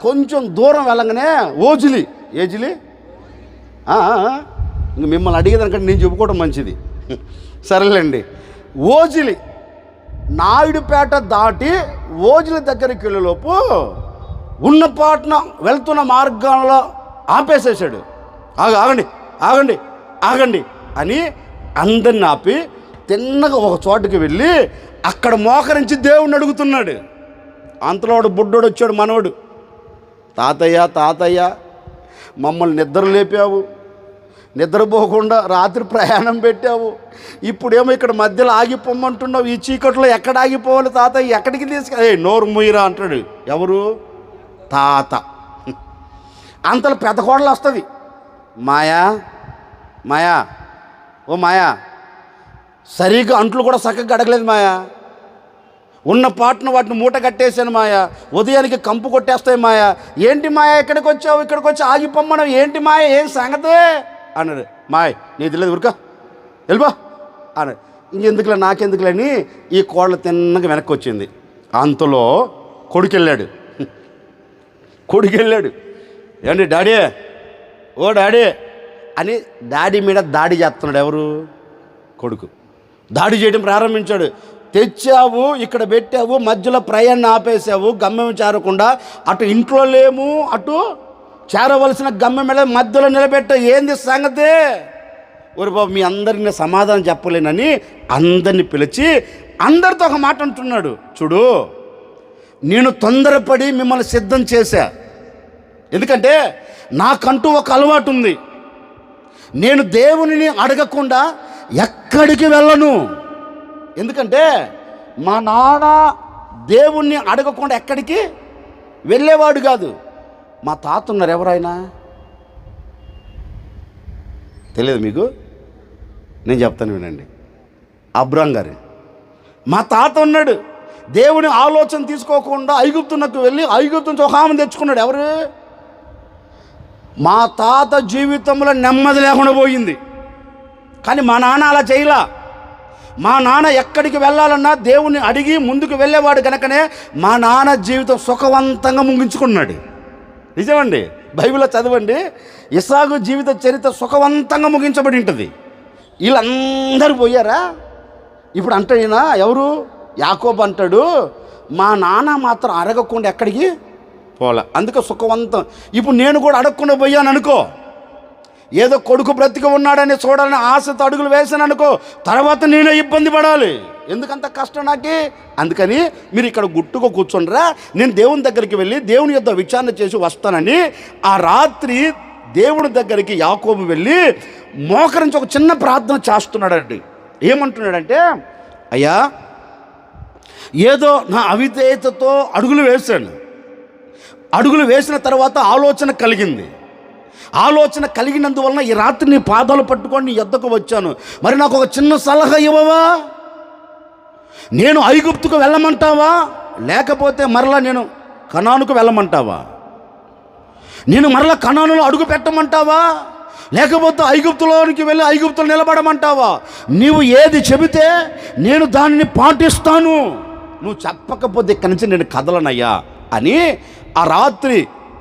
కొంచెం దూరం వెళ్ళగానే ఏజిలి ఇంక మిమ్మల్ని అడిగేదానికంటే నేను చెప్పుకోవడం మంచిది, సరేలేండి. ఓజిలి నాయుడుపేట దాటి ఓజిలి దగ్గరికి వెళ్ళేలోపు ఉన్నపాటున వెళ్తున్న మార్గంలో ఆపేసేసాడు. ఆగండి అని అందరిని ఆపి తిన్నగా ఒక చోటుకి వెళ్ళి అక్కడ మోకరించి దేవుణ్ణి అడుగుతున్నాడు. అంతలోడు బుడ్డోడు వచ్చాడు, మనవడు. తాతయ్య మమ్మల్ని నిద్ర లేపావు, నిద్రపోకుండా రాత్రి ప్రయాణం పెట్టావు, ఇప్పుడేమో ఇక్కడ మధ్యలో ఆగిపోమంటున్నావు, ఈ చీకట్లో ఎక్కడ ఆగిపోవాలి తాతయ్య, ఎక్కడికి నోరు ముయ్యరా అంటాడు. ఎవరు? తాత. అంతలో పెద్ద కోడలు వస్తుంది, మాయా ఓ మాయా, సరిగ్గా అంట్లు కూడా చక్కగా గడగలేదు మాయా, ఉన్న పాటను వాటిని మూట కట్టేశాను మాయా, ఉదయానికి కంపు కొట్టేస్తాయి మాయా, ఏంటి మాయా ఇక్కడికి వచ్చి ఆగిపోమ్మను, ఏంటి మాయ ఏం సంగతే అన్నాడు. మాయ్ నీ తెలియదు ఊరికా వెళ్ళిపో అన్నాడు. ఇంకెందుకులే నాకెందుకులేని ఈ కోళ్ళ తిన్నగా వెనక్కి వచ్చింది. అంతలో కొడుకెళ్ళాడు. ఏంటి డాడీ, ఓ డాడీ అని డాడీ మీద దాడి చేస్తున్నాడు. ఎవరు? కొడుకు. దాడి చేయడం ప్రారంభించాడు. తెచ్చావు, ఇక్కడ పెట్టావు, మధ్యలో ప్రయాణం ఆపేసావు, గమ్యం చేరకుండా, అటు ఇంట్లో లేము, అటు చేరవలసిన గమ్యం మధ్యలో నిలబెట్టావు, ఏంది సంగతే? ఒరి బాబు, మీ అందరిని సమాధానం చెప్పలేనని అందరిని పిలిచి అందరితో ఒక మాట అంటున్నాడు. చూడు, నేను తొందరపడి మిమ్మల్ని సిద్ధం చేశా. ఎందుకంటే నాకంటూ ఒక అలవాటు ఉంది. నేను దేవునిని అడగకుండా ఎక్కడికి వెళ్ళను. ఎందుకంటే మా నాన్న దేవుణ్ణి అడగకుండా ఎక్కడికి వెళ్ళేవాడు కాదు. మా తాత ఉన్నారు, ఎవరైనా తెలియదు మీకు? నేను చెప్తాను వినండి. అబ్రాం గారు, మా తాత ఉన్నాడు, దేవుని ఆలోచన తీసుకోకుండా ఐగుప్తునకు వెళ్ళి ఐగుప్తు నుంచి ఒక ఆమెను తెచ్చుకున్నాడు. ఎవరు? మా తాత జీవితంలో నెమ్మది లేకుండా పోయింది. కానీ మా నాన్న అలా చేయలా. మా నాన్న ఎక్కడికి వెళ్ళాలన్నా దేవుణ్ణి అడిగి ముందుకు వెళ్ళేవాడు కనుకనే మా నాన్న జీవితం సుఖవంతంగా ముగించుకున్నాడు. నిజమండి, బైబిల్లో చదవండి, ఇస్సాకు జీవిత చరిత్ర సుఖవంతంగా ముగించబడి ఉంటుంది. వీళ్ళందరూ పోయారా? ఇప్పుడు అంటాడినా ఎవరు? యాకోబు అంటాడు, మా నాన్న మాత్రం అడగకుండా ఎక్కడికి పోలే, అందుకే సుఖవంతం. ఇప్పుడు నేను కూడా అడగకుండా పోయాను అనుకో, ఏదో కొడుకు బ్రతికి ఉన్నాడని చూడాలని ఆశతో అడుగులు వేసాను అనుకో, తర్వాత నేనే ఇబ్బంది పడాలి. ఎందుకంత కష్టం నాకే? అందుకని మీరు ఇక్కడ గుట్టుగా కూర్చోండిరా, నేను దేవుని దగ్గరికి వెళ్ళి దేవుని యొద్ద విచారణ చేసి వస్తానని ఆ రాత్రి దేవుడి దగ్గరికి యాకోబు వెళ్ళి మోకరించి ఒక చిన్న ప్రార్థన చేస్తున్నాడండి. ఏమంటున్నాడంటే, అయ్యా, ఏదో నా అవిధేయతతో అడుగులు వేశాను. అడుగులు వేసిన తర్వాత ఆలోచన కలిగింది. ఆలోచన కలిగినందువలన ఈ రాత్రి నీ పాదాలు పట్టుకొని నీ యొద్దకు వచ్చాను. మరి నాకు ఒక చిన్న సలహా ఇవ్వవా? నేను ఐగుప్తుకు వెళ్ళమంటావా, లేకపోతే మరలా నేను కనానుకు వెళ్ళమంటావా? నేను మరలా కనానులో అడుగు పెట్టమంటావా, లేకపోతే ఐగుప్తులోనికి వెళ్ళి ఐగుప్తులో నిలబడమంటావా? నీవు ఏది చెబితే నేను దానిని పాటిస్తాను. నువ్వు చెప్పకపోతే ఇక్కడి నుంచి నేను కదలనయ్యా అని ఆ రాత్రి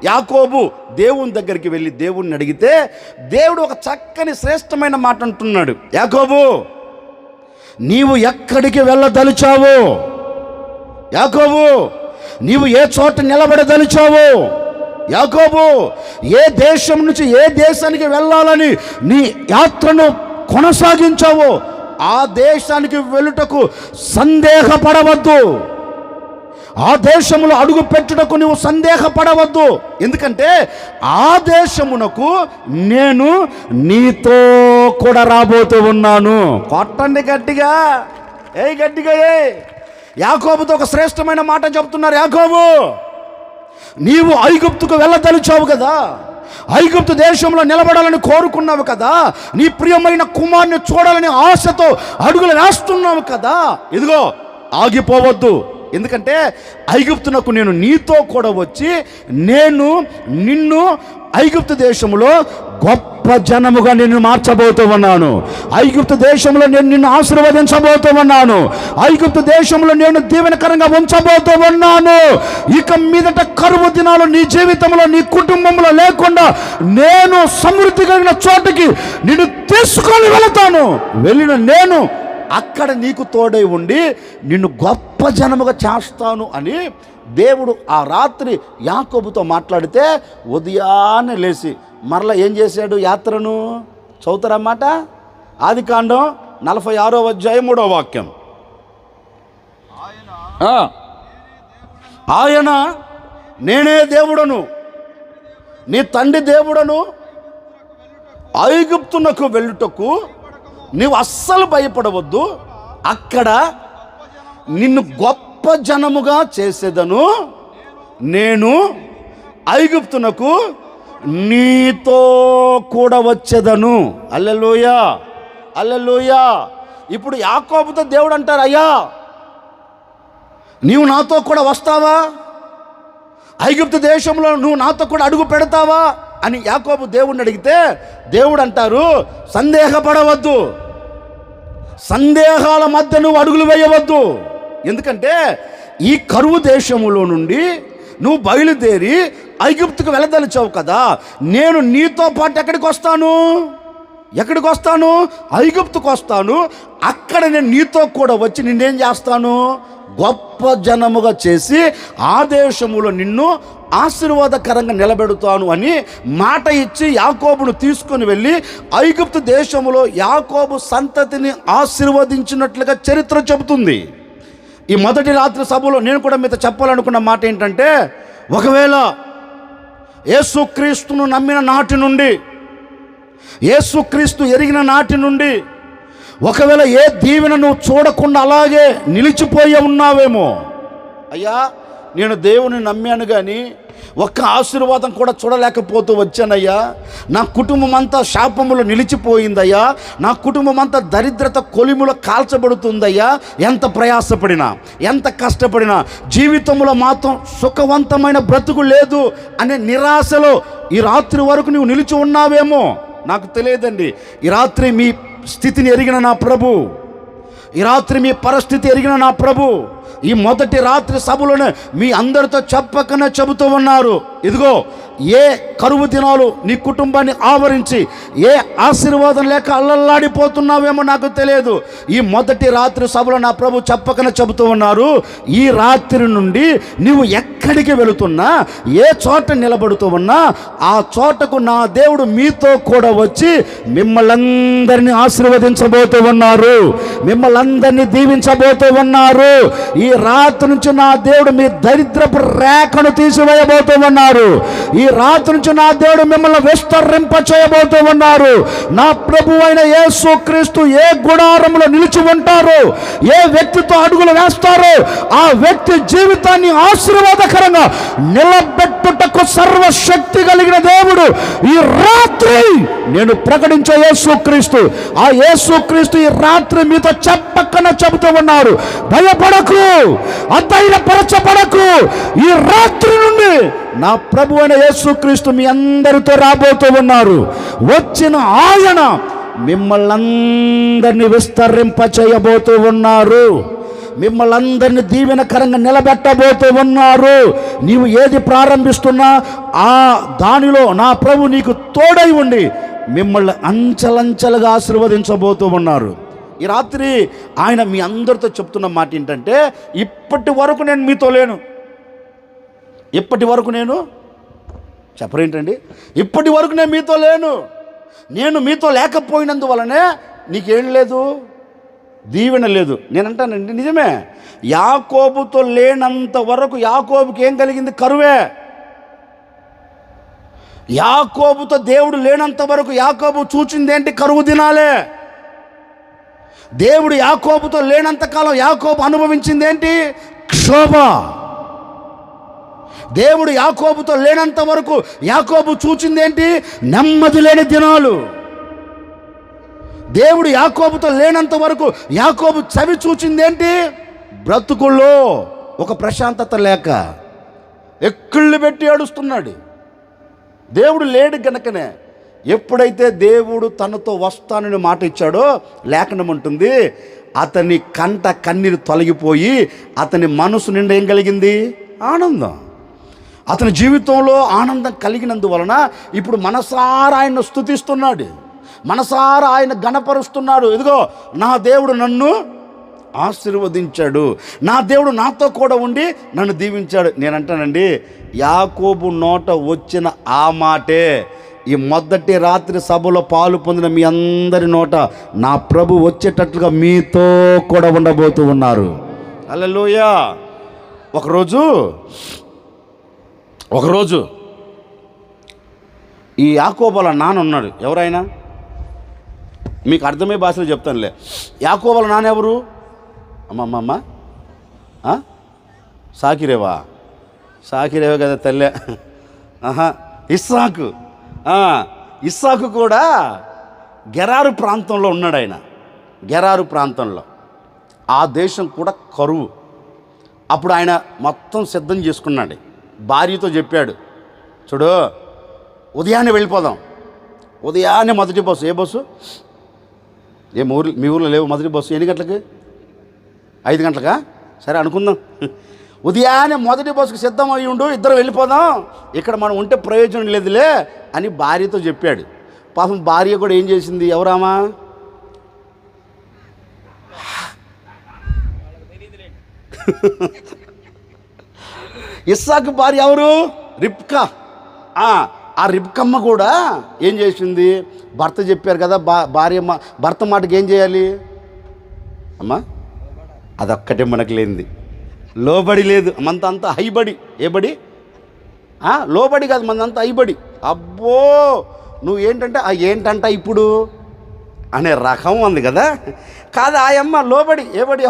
యాకోబు దేవుని దగ్గరికి వెళ్ళి దేవుణ్ణి అడిగితే దేవుడు ఒక చక్కని శ్రేష్టమైన మాట అంటున్నాడు. యాకోబు, నీవు ఎక్కడికి వెళ్ళదలిచావు? యాకోబు, నీవు ఏ చోట నిలబడదలిచావు? యాకోబు, ఏ దేశం నుంచి ఏ దేశానికి వెళ్ళాలని నీ యాత్రను కొనసాగించావు, ఆ దేశానికి వెళ్ళుటకు సందేహపడవద్దు. ఆ దేశములో అడుగు పెట్టుటకు నువ్వు సందేహపడవద్దు. ఎందుకంటే ఆ దేశమునకు నేను నీతో కూడా రాబోతూ ఉన్నాను. కొట్టండి గట్టిగా, గట్టిగా. యాకోబుతో ఒక శ్రేష్టమైన మాట చెప్తున్నారు. యాకోబు, నీవు ఐగుప్తుకు వెళ్ళదలిచావు కదా, ఐగుప్తు దేశంలో నిలబడాలని కోరుకున్నావు కదా, నీ ప్రియమైన కుమారుని చూడాలని ఆశతో అడుగులు వేస్తున్నావు కదా, ఇదిగో ఆగిపోవద్దు. ఎందుకంటే ఐగుప్తునకు నేను నీతో కూడా వచ్చి నేను నిన్ను ఐగుప్తు దేశంలో గొప్ప జనముగా నిన్ను మార్చబోతూ ఉన్నాను. ఐగుప్తు దేశంలో నేను నిన్ను ఆశీర్వదించబోతూ ఉన్నాను. ఐగుప్తు దేశంలో నేను దీవెనకరంగా ఉంచబోతూ ఉన్నాను. ఇక మీదట కరువు దినాలు నీ జీవితంలో నీ కుటుంబంలో లేకుండా నేను సమృద్ధి కలిగిన చోటుకి నిన్ను తీసుకొని వెళతాను. వెళ్ళిన నేను అక్కడ నీకు తోడై ఉండి నిన్ను గొప్ప జనముగా చేస్తాను అని దేవుడు ఆ రాత్రి యాకోబుతో మాట్లాడితే ఉదయాన్నే లేచి మరలా ఏం చేశాడు? యాత్రను చదువుతారన్నమాట. ఆదికాండం 46వ అధ్యాయం 3వ వాక్యం. ఆయన నేనే దేవుడను, నీ తండ్రి దేవుడను, ఐగుప్తునకు వెళ్ళుటకు నీవు అస్సలు భయపడవద్దు, అక్కడ నిన్ను గొప్ప జనముగా చేసేదను, నేను ఐగుప్తునకు నీతో కూడా వచ్చేదను. హల్లెలూయా, హల్లెలూయా. ఇప్పుడు యాకోబుతో దేవుడు అంటారు, అయ్యా నీవు నాతో కూడా వస్తావా? ఐగుప్తు దేశంలో నువ్వు నాతో కూడా అడుగు పెడతావా అని యాకోబు దేవుడిని అడిగితే దేవుడు అంటారు, సందేహపడవద్దు, సందేహాల మధ్య నువ్వు అడుగులు వేయవద్దు. ఎందుకంటే ఈ కరువు దేశములో నుండి నువ్వు బయలుదేరి ఐగుప్తుకు వెళ్ళదలిచావు కదా, నేను నీతో పాటు ఎక్కడికి వస్తాను? ఎక్కడికి వస్తాను? ఐగుప్తుకు వస్తాను. అక్కడ నేను నీతో కూడా వచ్చి నిన్నేం చేస్తాను? గొప్ప జనముగా చేసి ఆ దేశములో నిన్ను ఆశీర్వాదకరంగా నిలబెడతాను అని మాట ఇచ్చి యాకోబును తీసుకొని వెళ్ళి ఐగుప్తు దేశములో యాకోబు సంతతిని ఆశీర్వదించినట్లుగా చరిత్ర చెబుతుంది. ఈ మొదటి రాత్రి సభలో నేను కూడా మీతో చెప్పాలనుకున్న మాట ఏంటంటే, ఒకవేళ యేసుక్రీస్తును నమ్మిన నాటి నుండి, యేసుక్రీస్తు ఎరిగిన నాటి నుండి ఒకవేళ ఏ దీవెన నువ్వు చూడకుండా అలాగే నిలిచిపోయి ఉన్నావేమో, అయ్యా నేను దేవుని నమ్మాను కానీ ఒక్క ఆశీర్వాదం కూడా చూడలేకపోతూ వచ్చానయ్యా, నా కుటుంబం అంతా శాపములో నిలిచిపోయిందయ్యా, నా కుటుంబం అంతా దరిద్రత కొలిములో కాల్చబడుతుందయ్యా, ఎంత ప్రయాసపడినా ఎంత కష్టపడినా జీవితంలో మాత్రం సుఖవంతమైన బ్రతుకు లేదు అనే నిరాశలో ఈ రాత్రి వరకు నువ్వు నిలిచి ఉన్నావేమో నాకు తెలియదండి. ఈ రాత్రి మీ స్థితిని ఎరిగిన నా ప్రభు, ఈ రాత్రి మీ పరిస్థితి ఎరిగిన నా ప్రభు ఈ మొదటి రాత్రి సభలోనే మీ అందరితో చెప్పకనే చెబుతూ ఉన్నారు, ఇదిగో ఏ కరువు దినాలు నీ కుటుంబాన్ని ఆవరించి ఏ ఆశీర్వాదం లేక అల్లల్లాడిపోతున్నావేమో నాకు తెలియదు. ఈ మొదటి రాత్రి సభలో నా ప్రభు చెప్పకనే చెబుతూ ఉన్నారు, ఈ రాత్రి నుండి నువ్వు ఎక్కడికి వెళుతున్నా, ఏ చోట నిలబడుతూ ఉన్నా ఆ చోటకు నా దేవుడు మీతో కూడా వచ్చి మిమ్మల్ని అందరినీ ఆశీర్వదించబోతూ ఉన్నారు, మిమ్మల్ని అందరినీ దీవించబోతూ ఉన్నారు. ఈ రాత్రి నుంచి నా దేవుడు మీ దరిద్రపు రేఖను తీసివేయబోతూ ఉన్నారు. ఈ రాత్రి నుంచి నా దేవుడు మిమ్మల్ని విస్తరింప చేయబోతూ ఉన్నారు. నా ప్రభు అయిన యేసుక్రీస్తు ఏ గుడారంలో నిలిచి ఉంటారో, ఏ వ్యక్తితో అడుగులు వేస్తారో ఆ వ్యక్తి జీవితాన్ని ఆశీర్వాదకరంగా నిలబెట్టుటకు సర్వశక్తి కలిగిన దేవుడు ఈ రాత్రి నేను ప్రకటించే యేసుక్రీస్తు, ఆ యేసుక్రీస్తు ఈ రాత్రి మీతో చెప్పకనే చెబుతూ ఉన్నారు, భయపడకు, అధైర్యపరచబడకు. ఈ రాత్రి నుండి నా ప్రభు అయిన యేసుక్రీస్తు మీ అందరితో రాబోతూ ఉన్నారు. వచ్చిన ఆయన మిమ్మల్ని అందరినీ విస్తరింప చేయబోతూ ఉన్నారు, మిమ్మల్ని అందరినీ దీవెనకరంగా నిలబెట్టబోతూ ఉన్నారు. నీవు ఏది ప్రారంభిస్తున్నా ఆ దానిలో నా ప్రభు నీకు తోడై ఉండి మిమ్మల్ని అంచెలంచెలుగా ఆశీర్వదించబోతూ ఉన్నారు. ఈ రాత్రి ఆయన మీ అందరితో చెప్తున్న మాట ఏంటంటే, ఇప్పటి వరకు నేను మీతో లేను. ఇప్పటి వరకు నేను చెప్పరేంటండి, ఇప్పటి వరకు నేను మీతో లేను. నేను మీతో లేకపోయినందువలనే నీకేం లేదు, దీవెన లేదు. నేనంటానండి నిజమే, యాకోబుతో లేనంత వరకు యాకోబుకి ఏం కలిగింది? కరువే. యాకోబుతో దేవుడు లేనంత వరకు యాకోబు చూచిందేంటి? కరువు దినాలే. దేవుడు యాకోబుతో లేనంతకాలం యాకోబు అనుభవించిందేంటి? క్షోభ. దేవుడు యాకోబుతో లేనంత వరకు యాకోబు చూచిందేంటి? నెమ్మది లేని దినాలు. దేవుడు యాకోబుతో లేనంత వరకు యాకోబు చవి చూచిందేంటి? బ్రతుకుల్లో ఒక ప్రశాంతత లేక ఎక్కిళ్ళు పెట్టి ఏడుస్తున్నాడు. దేవుడు లేడు గనకనే. ఎప్పుడైతే దేవుడు తనతో వస్తానని మాట ఇచ్చాడో లేఖనం ఉంటుంది, అతని కంట కన్నీరు తొలగిపోయి అతని మనసు నిండా ఏం కలిగింది? ఆనందం. అతని జీవితంలో ఆనందం కలిగినందువలన ఇప్పుడు మనసారా ఆయన స్తుతిస్తున్నాడు, మనసారా ఆయన గణపరుస్తున్నాడు. ఇదిగో నా దేవుడు నన్ను ఆశీర్వదించాడు, నా దేవుడు నాతో కూడా ఉండి నన్ను దీవించాడు. నేనంటానండి, యాకోబు నోట వచ్చిన ఆ మాటే ఈ మొదటి రాత్రి సభలో పాలు పొందిన మీ అందరి నోట నా ప్రభు వచ్చేటట్లుగా మీతో కూడా ఉండబోతూ ఉన్నారు. హల్లెలూయా. ఒకరోజు ఈ యాకోబుల నాన్న ఉన్నాడు. ఎవరైనా మీకు అర్థమయ్యే భాషలో చెప్తానులే. యాకోబుల నాన్న ఎవరు? అమ్మమ్మ సాకిరేవా? సాకిరేవే కదా తల్లే. ఇస్సాకు. ఇస్సాకు కూడా గెరారు ప్రాంతంలో ఉన్నాడు. ఆయన గెరారు ప్రాంతంలో, ఆ దేశం కూడా కరువు. అప్పుడు ఆయన మొత్తం సిద్ధం చేసుకున్నాడు. భార్యతో చెప్పాడు, చూడు ఉదయాన్నే వెళ్ళిపోదాం. ఉదయాన్నే మొదటి బస్సు. ఏ బస్సు? మీ ఊర్లో లేవు మొదటి బస్సు? ఎన్ని గంటలకి? 5 గంటలకా? సరే అనుకుందాం. ఉదయాన్నే మొదటి బస్సుకు సిద్ధం అయ్యి ఉండు, ఇద్దరు వెళ్ళిపోదాం, ఇక్కడ మనం ఉంటే ప్రయోజనం లేదులే అని భార్యతో చెప్పాడు. పాపం భార్య కూడా ఏం చేసింది? ఎవరామా? ఇస్సాకు భార్య ఎవరు? రిబ్కా. ఆ రిబ్కమ్మ కూడా ఏం చేసింది? భర్త చెప్పారు కదా, భర్త మాటకి ఏం చేయాలి అమ్మా? అదొక్కటే మనకు లేనిది. లోబడి లేదు, మనదంతా హైబడి. ఏ బడి? లోబడి కాదు, మనదంతా హైబడి. అబ్బో నువ్వు ఏంటంటే ఏంటంట ఇప్పుడు అనే రకం ఉంది కదా. కాదు, ఆయమ్మ లోబడి. ఏ బడి?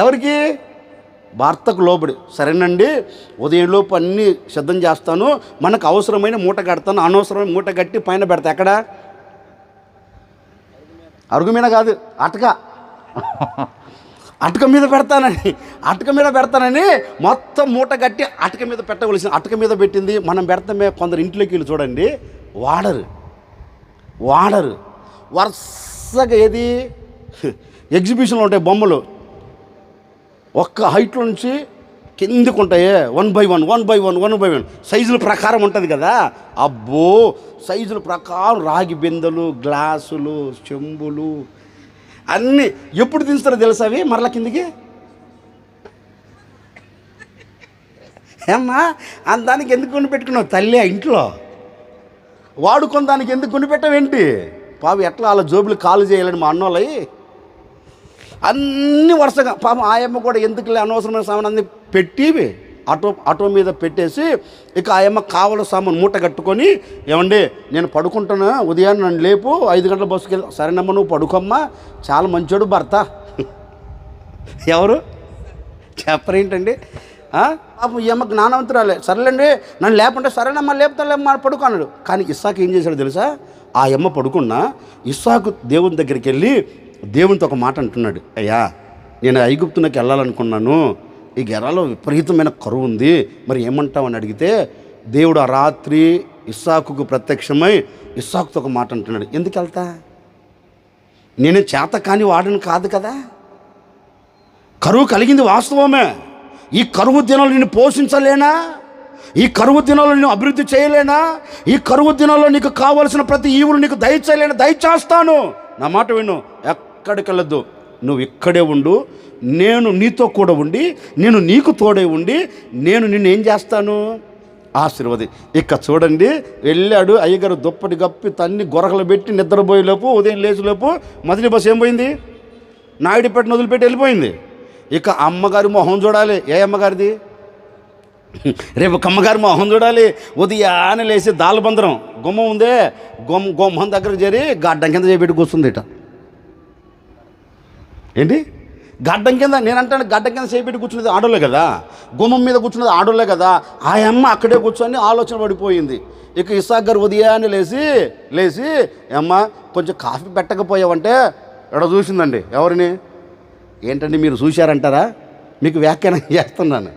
ఎవరికి? భర్తకు లోబడి. సరేనండి, ఉదయంలోపు అన్నీ సిద్ధం చేస్తాను, మనకు అవసరమైన మూట కడతాను, అనవసరమైన మూట కట్టి పైన పెడతా. ఎక్కడ? అరుగు మీద కాదు, అటక మీద పెడతానని మొత్తం మూట కట్టి అటక మీద పెట్టవలసిన, అటక మీద పెట్టింది. మనం పెడతామే, కొందరు ఇంట్లోకి వెళ్ళి చూడండి, వాడరు వరుసగా. ఏది ఎగ్జిబిషన్లో ఉంటాయి బొమ్మలు, ఒక్క హైట్లో నుంచి కిందికి ఉంటాయి, 1 by 1 సైజుల ప్రకారం ఉంటుంది కదా. అబ్బో సైజుల ప్రకారం రాగి బిందెలు, గ్లాసులు, చెంబులు అన్నీ ఎప్పుడు దించుతారో తెలుసా అవి మరలా కిందికి? ఏమ్మా దానికి ఎందుకు కొని పెట్టుకున్నావు తల్లి? ఇంట్లో వాడుకొని దానికి ఎందుకు కొని పెట్టావేంటి? పాపం ఎట్లా అలా జోబులు కాలు చేయాలని మా అన్నోళ్ళవి అన్నీ వరుసగా. పాపం ఆయమ్మ కూడా ఎందుకులే అనవసరమైన సామాన్ అన్నీ పెట్టి ఆటో మీద పెట్టేసి, ఇక ఆయమ్మ కావాల సామాన్ మూట కట్టుకొని, ఏమండి నేను పడుకుంటాను, ఉదయాన్నే నన్ను లేపు, 5 గంటల బస్సుకి వెళ్ళి. సరేనమ్మా నువ్వు పడుకోమ్మా, చాలా మంచోడు భర్త. ఎవరు చెప్పరేంటండి? పాపం ఈ అమ్మకి జ్ఞానవంతురాలే. సరేలేండి నన్ను లేకుంటే, సరేనమ్మా లేపుతాలేమ్మా పడుకో అన్నాడు. కానీ ఇస్సాకు ఏం చేశాడు తెలుసా? ఆ అమ్మ పడుకున్నా ఇస్సాకు దేవుని దగ్గరికి వెళ్ళి దేవునితో ఒక మాట అంటున్నాడు, అయ్యా నేను ఐగుప్తునకి వెళ్ళాలనుకున్నాను, ఈ గెరాలో విపరీతమైన కరువు ఉంది, మరి ఏమంటావని అడిగితే, దేవుడు ఆ రాత్రి ఇస్సాకుకు ప్రత్యక్షమై ఇస్సాకుతో ఒక మాట అంటున్నాడు, ఎందుకు వెళ్తా? నేను చేత కాని వాడని కాదు కదా. కరువు కలిగింది వాస్తవమే. ఈ కరువు దినాల్లో నిన్ను పోషించలేనా? ఈ కరువు దినాల్లో నేను అభివృద్ధి చేయలేనా? ఈ కరువు దినాల్లో నీకు కావలసిన ప్రతి ఈవులు నీకు దయచేయలేనా? దయచేస్తాను. నా మాట విను, ఎక్కడికి వెళ్ళొద్దు, నువ్వు ఇక్కడే ఉండు, నేను నీతో కూడా ఉండి, నేను నీకు తోడే ఉండి, నేను నిన్ను ఏం చేస్తాను? ఆశీర్వది. ఇక చూడండి, వెళ్ళాడు. అయ్యగారు దుప్పటి కప్పి తన్ని గొరకలు పెట్టి నిద్రపోయేలోపు, ఉదయం లేచేలోపు మొదటి బస్సు ఏం పోయింది? నాయుడుపేటను వదిలిపెట్టి వెళ్ళిపోయింది. ఇక అమ్మగారి మొహం చూడాలి. ఏ అమ్మగారిది? రేపు అమ్మగారి మొహం చూడాలి. ఉదయాన్నే లేచి దాల్బందరం గుమ్మం ఉందే, గుమ్మం దగ్గరకు చేరి గడ్డం కింద చేపెట్టి కూర్చుంది. ఇట ఏంటి గడ్డం కింద? నేను అంటాను గడ్డం కింద చేపెట్టి కూర్చున్నది ఆడోళ్ళే కదా, గుమ్మం మీద కూర్చున్నది ఆడోళ్ళే కదా. ఆ అమ్మ అక్కడే కూర్చొని ఆలోచన పడిపోయింది. ఇక ఇస్సాకు గారు ఉదయాన్నే లేచి అమ్మ కొంచెం కాఫీ పెట్టకపోయావంటే ఎడ చూసిందండి. ఎవరిని? ఏంటండి మీరు చూశారంటారా? మీకు వ్యాఖ్యానం చేస్తున్నాను.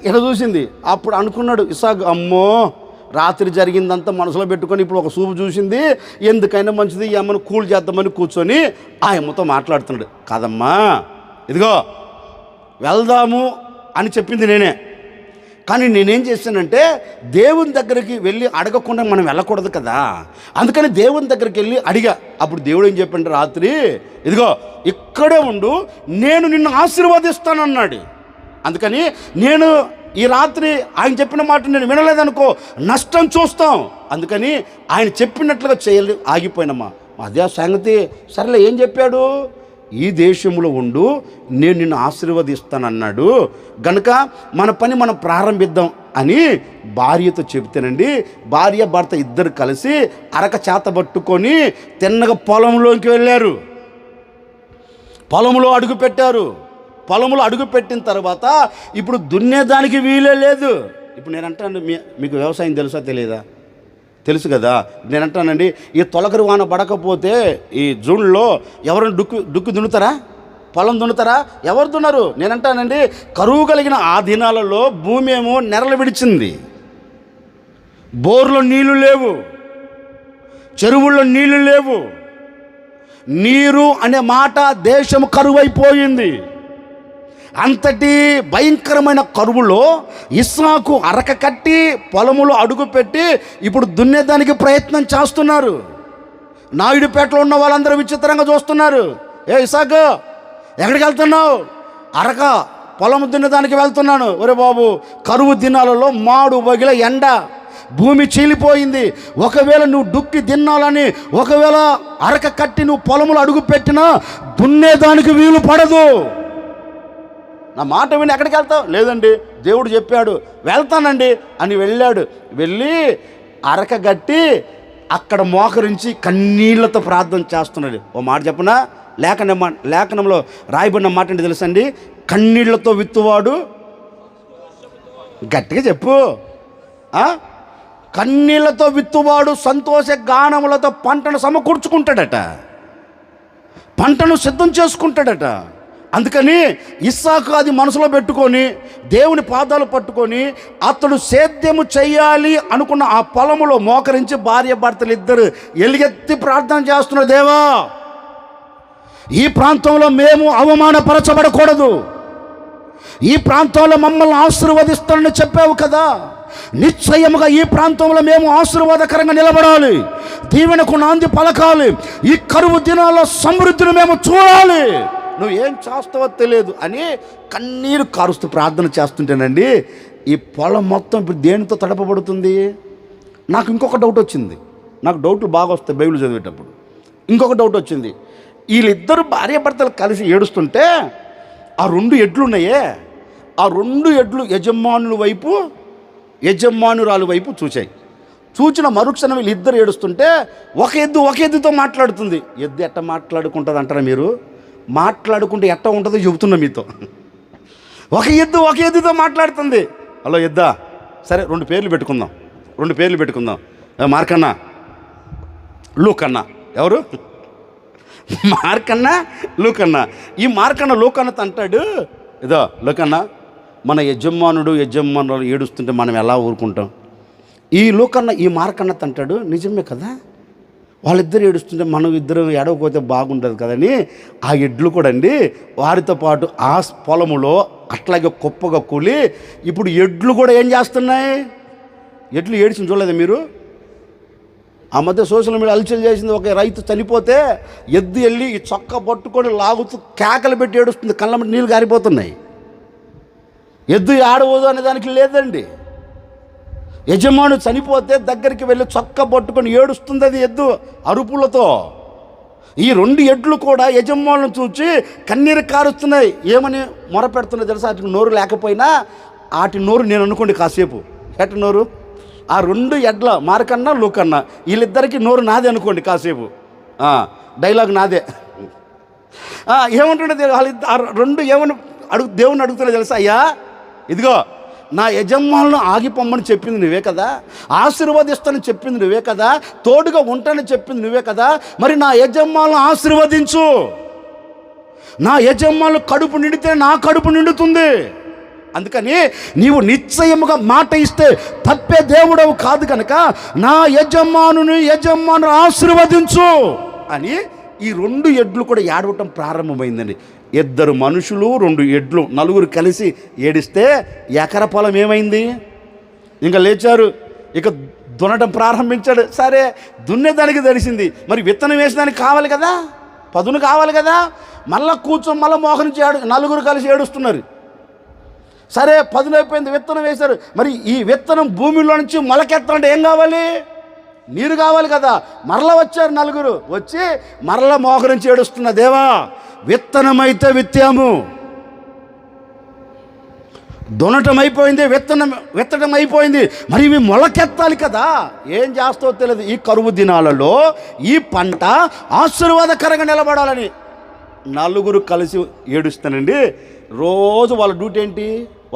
ఇట చూసింది. అప్పుడు అనుకున్నాడు ఇస్సాకు, అమ్మో రాత్రి జరిగిందంతా మనసులో పెట్టుకొని ఇప్పుడు ఒక చూపు చూసింది, ఎందుకైనా మంచిది ఈ అమ్మను కూల్ చేద్దామని కూర్చొని ఆ అమ్మతో మాట్లాడుతున్నాడు. కాదమ్మా, ఇదిగో వెళ్దాము అని చెప్పింది నేనే, కానీ నేనేం చేశానంటే దేవుని దగ్గరికి వెళ్ళి అడగకుండా మనం వెళ్ళకూడదు కదా, అందుకని దేవుని దగ్గరికి వెళ్ళి అడిగా. అప్పుడు దేవుడు ఏం చెప్పండి, రాత్రి ఇదిగో ఇక్కడే ఉండు, నేను నిన్ను ఆశీర్వదిస్తానన్నాడు. అందుకని నేను ఈ రాత్రి ఆయన చెప్పిన మాట నేను వినలేదనుకో నష్టం చూస్తాం. అందుకని ఆయన చెప్పినట్లుగా చేయాలి. ఆగిపోయినమ్మా అదే సంగతి. సరేలే ఏం చెప్పాడు? ఈ దేశంలో ఉండు, నేను నిన్ను ఆశీర్వదిస్తానన్నాడు గనుక మన పని మనం ప్రారంభిద్దాం అని భార్యతో చెబితేనండి, భార్య భర్త ఇద్దరు కలిసి అరక చేత పట్టుకొని తిన్నగా పొలంలోకి వెళ్ళారు. పొలంలో అడుగు పెట్టారు. పొలంలో అడుగు పెట్టిన తర్వాత ఇప్పుడు దున్నేదానికి వీలే లేదు. ఇప్పుడు నేను అంటాను, మీకు వ్యవసాయం తెలుసా తెలియదా? తెలుసు కదా. నేను అంటానండి, ఈ తొలకరి వాన పడకపోతే ఈ జూన్లో ఎవరైనా డుక్కు దున్నుతారా? పొలం దున్నుతారా? ఎవరు దున్నారు? నేను అంటానండి, కరువు కలిగిన ఆ దినాలలో భూమి ఏమో నెరలు విడిచింది, బోర్లో నీళ్లు లేవు, చెరువుల్లో నీళ్లు లేవు, నీరు అనే మాట దేశం కరువైపోయింది. అంతటి భయంకరమైన కరువులో ఇస్సాకు అరక కట్టి పొలములో అడుగుపెట్టి ఇప్పుడు దున్నేదానికి ప్రయత్నం చేస్తున్నారు. నాయుడుపేటలో ఉన్న వాళ్ళందరూ విచిత్రంగా చూస్తున్నారు. ఏ ఇస్సాకు ఎక్కడికి వెళ్తున్నావు? అరక పొలం దున్నేదానికి వెళ్తున్నాను. ఒరే బాబు, కరువు దినాలలో మాడు బగిల ఎండ, భూమి చీలిపోయింది. ఒకవేళ నువ్వు దుక్కి దిన్నాలని ఒకవేళ అరక కట్టి నువ్వు పొలములు అడుగు పెట్టినా దున్నేదానికి వీలు పడదు. నా మాట విని ఎక్కడికి వెళ్తావు? లేదండి దేవుడు చెప్పాడు, వెళ్తానండి అని వెళ్ళాడు. వెళ్ళి అరక గట్టి అక్కడ మోకరించి కన్నీళ్లతో ప్రార్థన చేస్తున్నాడు. ఓ మాట చెప్పనా, లేఖనంలో రాయబడిన మాట ఏంటి తెలుసండి? కన్నీళ్లతో విత్తువాడు, గట్టిగా చెప్పు, కన్నీళ్లతో విత్తువాడు సంతోష గానములతో పంటను సమకూర్చుకుంటాడట, పంటను సిద్ధం చేసుకుంటాడట. అందుకని ఇస్సాకు అది మనసులో పెట్టుకొని దేవుని పాదాలు పట్టుకొని అతడు సేద్యము చెయ్యాలి అనుకున్న ఆ పొలములో మోకరించి భార్య భర్తలు ఇద్దరు ఎలుగెత్తి ప్రార్థన చేస్తున్నారు, దేవా ఈ ప్రాంతంలో మేము అవమానపరచబడకూడదు, ఈ ప్రాంతంలో మమ్మల్ని ఆశీర్వదిస్తానని చెప్పావు కదా, నిశ్చయముగా ఈ ప్రాంతంలో మేము ఆశీర్వాదకరంగా నిలబడాలి, దీవెనకు నాంది పలకాలి, ఈ కరువు దినాల్లో సమృద్ధిని మేము చూడాలి, నువ్వు ఏం చేస్తావో తెలియదు అని కన్నీరు కారుస్తూ ప్రార్థన చేస్తుంటేనండి ఈ పొలం మొత్తం ఇప్పుడు దేనితో తడపబడుతుంది. నాకు ఇంకొక డౌట్ వచ్చింది, నాకు డౌట్లు బాగా వస్తాయి బైబిల్ చదివేటప్పుడు. ఇంకొక డౌట్ వచ్చింది, వీళ్ళిద్దరు భార్యాభర్తలు కలిసి ఏడుస్తుంటే ఆ 2 ఎడ్లు ఉన్నాయే, ఆ 2 ఎడ్లు యజమానుల వైపు యజమానురాలు వైపు చూచాయి. చూచిన మరుక్షణం వీళ్ళిద్దరు ఏడుస్తుంటే ఒక ఎద్దుతో మాట్లాడుతుంది. ఎద్దు ఎట్ట మాట్లాడుకుంటుంది అంటారా మీరు? మాట్లాడుకుంటే ఎట్ట ఉంటుందో చెబుతున్నా మీతో. ఒక ఎద్దుతో మాట్లాడుతుంది. హలో ఎద్దా, సరే 2 పేర్లు పెట్టుకుందాం, మార్కన్నా, లూకన్నా. ఎవరు? మార్కన్నా, లూకన్నా. ఈ మార్కన్న లూకన్నతో అంటాడు, ఇదో లూకన్నా, మన యజమానురాలు ఏడుస్తుంటే మనం ఎలా ఊరుకుంటాం? ఈ లూకన్న ఈ మార్కన్నతో అంటాడు, నిజమే కదా, వాళ్ళిద్దరు ఏడుస్తుంటే మనం ఇద్దరు ఏడవకపోతే బాగుంటుంది కదని ఆ ఎడ్లు కూడా అండి వారితో పాటు ఆ పొలములో అట్లాగే కుప్పగా కూలి ఇప్పుడు ఎడ్లు కూడా ఏం చేస్తున్నాయి? ఎడ్లు ఏడిచిన చూడలేదు మీరు? ఆ మధ్య సోషల్ మీడియా అలచల్ చేసింది, ఒక రైతు చనిపోతే ఎద్దు వెళ్ళి ఈ చొక్కా పట్టుకొని లాగుతూ కేకలు పెట్టి ఏడుస్తుంది, కళ్ళ నీళ్ళు గారిపోతున్నాయి. ఎద్దు ఆడవదు అనే దానికి లేదండి. యజమాను చనిపోతే దగ్గరికి వెళ్ళి చొక్కా పట్టుకొని ఏడుస్తుంది అది ఎద్దు అరుపులతో. ఈ 2 ఎడ్లు కూడా యజమానులను చూచి కన్నీరు కారుస్తున్నాయి. ఏమని మొరపెడుతున్నాయి తెలుసా? వాటికి నోరు లేకపోయినా వాటి నోరు నేను అనుకోండి కాసేపు, ఎట్ట నోరు? ఆ 2 ఎడ్ల మార్కన్నా లూకన్నా వీళ్ళిద్దరికి నోరు నాదే అనుకోండి కాసేపు, డైలాగ్ నాదే. ఏమంటుండే వాళ్ళు 2 ఏమని దేవుని అడుగుతున్నా తెలుసా? అయ్యా ఇదిగో నా యజమానులను ఆగిపోమ్మని చెప్పింది నువ్వే కదా, ఆశీర్వదిస్తానని చెప్పింది నువ్వే కదా, తోడుగా ఉంటానని చెప్పింది నువ్వే కదా, మరి నా యజమానులను ఆశీర్వదించు. నా యజమానులు కడుపు నిండితే నా కడుపు నిండుతుంది. అందుకని నీవు నిశ్చయముగా మాట ఇస్తే తప్పే దేవుడవు కాదు కనుక నా యజమానులు ఆశీర్వదించు అని ఈ 2 ఎడ్లు కూడా ఏడవటం ప్రారంభమైందండి. 2 మనుషులు 2 ఎడ్లు 4 కలిసి ఏడిస్తే ఎకర పొలం ఏమైంది? ఇంకా లేచారు, ఇక దున్నటం ప్రారంభించాడు. సరే దున్నేదానికి తెలిసింది, మరి విత్తనం వేసేదానికి కావాలి కదా, పదును కావాలి కదా. మళ్ళీ మళ్ళీ మోహరించి 4 కలిసి ఏడుస్తున్నారు. సరే పదును అయిపోయింది, విత్తనం వేశారు. మరి ఈ విత్తనం భూమిలో నుంచి మొలకెత్తాలంటే ఏం కావాలి? నీరు కావాలి కదా. మరలా వచ్చారు 4 వచ్చి మరలా మోకరించి ఏడుస్తున్న, దేవా విత్తనమైతే విత్తాము, దున్నటం అయిపోయింది, విత్తడం అయిపోయింది, మరి ఇవి మొలకెత్తాలి కదా, ఏం చేస్తావో తెలియదు. ఈ కరువు దినాలలో ఈ పంట ఆశీర్వాదకరంగా నిలబడాలని 4 కలిసి ఏడుస్తానండి. రోజు వాళ్ళ డ్యూటీ ఏంటి?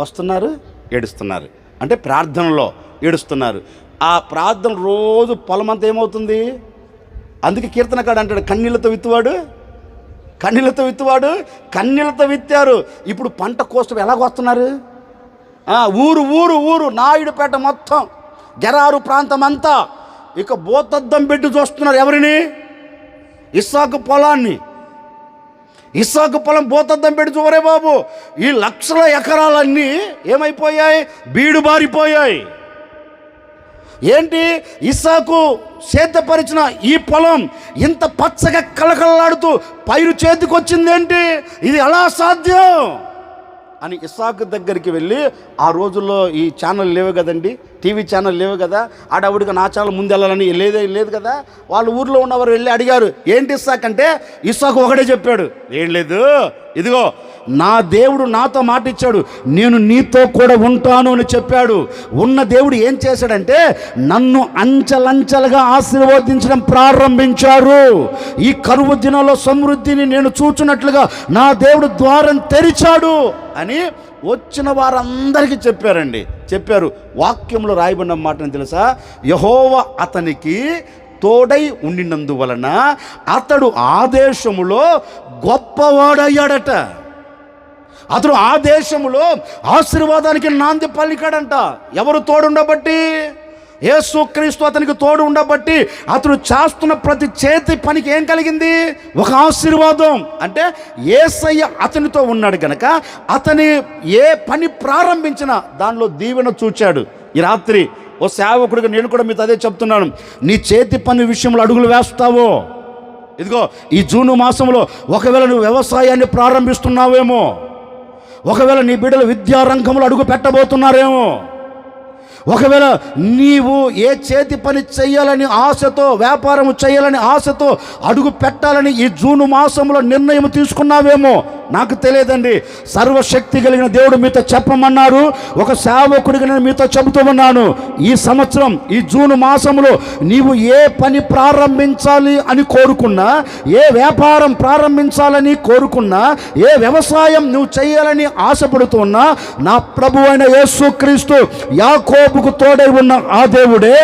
వస్తున్నారు, ఏడుస్తున్నారు, అంటే ప్రార్థనలో ఏడుస్తున్నారు. ఆ ప్రార్థన రోజు పొలమంతా ఏమవుతుంది? అందుకే కీర్తనకాడు అంటాడు, కన్నీళ్ళతో విత్తారు. ఇప్పుడు పంట కోసం ఎలాగొస్తున్నారు? ఊరు నాయుడుపేట మొత్తం గెరారు ప్రాంతం అంతా ఇక బోతద్దం పెట్టి చూస్తున్నారు. ఎవరిని? ఇస్సాకు పొలాన్ని. ఇస్సాకు పొలం బోతద్దం పెట్టి చూవరే బాబు, ఈ లక్షల ఎకరాలన్నీ ఏమైపోయాయి? బీడు బారిపోయాయి. ఏంటి? ఇస్సాకు సేద్యపరిచిన ఈ పొలం ఇంత పచ్చగా కళకళలాడుతూ పైరు చేతికి వచ్చింది ఏంటి? ఇది ఎలా సాధ్యం? అని ఇస్సాకు దగ్గరికి వెళ్ళి, ఆ రోజుల్లో ఈ ఛానల్ లేవు కదండి, టీవీ ఛానల్ లేవు కదా, ఆడవిడిగా నా ఛానల్ ముందు వెళ్ళాలని లేదు కదా. వాళ్ళు ఊర్లో ఉన్నవారు వెళ్ళి అడిగారు, ఏంటి ఇస్సాకు అంటే, ఇస్సాకు ఒకటే చెప్పాడు, ఏం లేదు, ఇదిగో నా దేవుడు నాతో మాట ఇచ్చాడు, నేను నీతో కూడా ఉంటాను అని చెప్పాడు. ఉన్న దేవుడు ఏం చేశాడంటే నన్ను అంచెలంచెలుగా ఆశీర్వదించడం ప్రారంభించారు. ఈ కరువు దినంలో సమృద్ధిని నేను చూచున్నట్లుగా నా దేవుడు ద్వారం తెరిచాడు అని వచ్చిన వారందరికీ చెప్పారు. వాక్యంలో రాయబడిన మాటని తెలుసా, యెహోవా అతనికి తోడై ఉండినందువలన అతడు ఆ దేశములో గొప్పవాడయ్యాడట. అతడు ఆ దేశములో ఆశీర్వాదానికి నాంది పలికాడంట. ఎవరు తోడుండబట్టి? యేసుక్రీస్తు అతనికి తోడు ఉండబట్టి అతడు చేస్తున్న ప్రతి చేతి పనికి ఏం కలిగింది? ఒక ఆశీర్వాదం. అంటే యేసయ్య అతనితో ఉన్నాడు గనక అతని ఏ పని ప్రారంభించినా దానిలో దీవెన చూచాడు. ఈ రాత్రి ఓ సేవకుడిగా నేను కూడా మీతో అదే చెప్తున్నాను, నీ చేతి పని విషయంలో అడుగులు వేస్తావో, ఇదిగో ఈ జూన్ మాసంలో ఒకవేళ నువ్వు వ్యవసాయాన్ని ప్రారంభిస్తున్నావేమో, ఒకవేళ నీ బిడ్డలు విద్యారంగంలో అడుగు పెట్టబోతున్నారేమో, ఒకవేళ నీవు ఏ చేతి పని చేయాలని ఆశతో, వ్యాపారం చేయాలని ఆశతో అడుగు పెట్టాలని ఈ జూన్ మాసంలో నిర్ణయం తీసుకున్నావేమో, నాకు తెలియదండి. సర్వశక్తి కలిగిన దేవుడు మీతో చెప్పమన్నారు. ఒక సేవకుడిగా నేను మీతో చెబుతూ ఉన్నాను, ఈ సంవత్సరం ఈ జూన్ మాసంలో నీవు ఏ పని ప్రారంభించాలి అని కోరుకున్నా, ఏ వ్యాపారం ప్రారంభించాలని కోరుకున్నా, ఏ వ్యవసాయం నువ్వు చేయాలని ఆశపడుతున్నా, నా ప్రభు అయిన యేసుక్రీస్తు యాకోబుకు తోడై ఉన్న ఆ దేవుడే,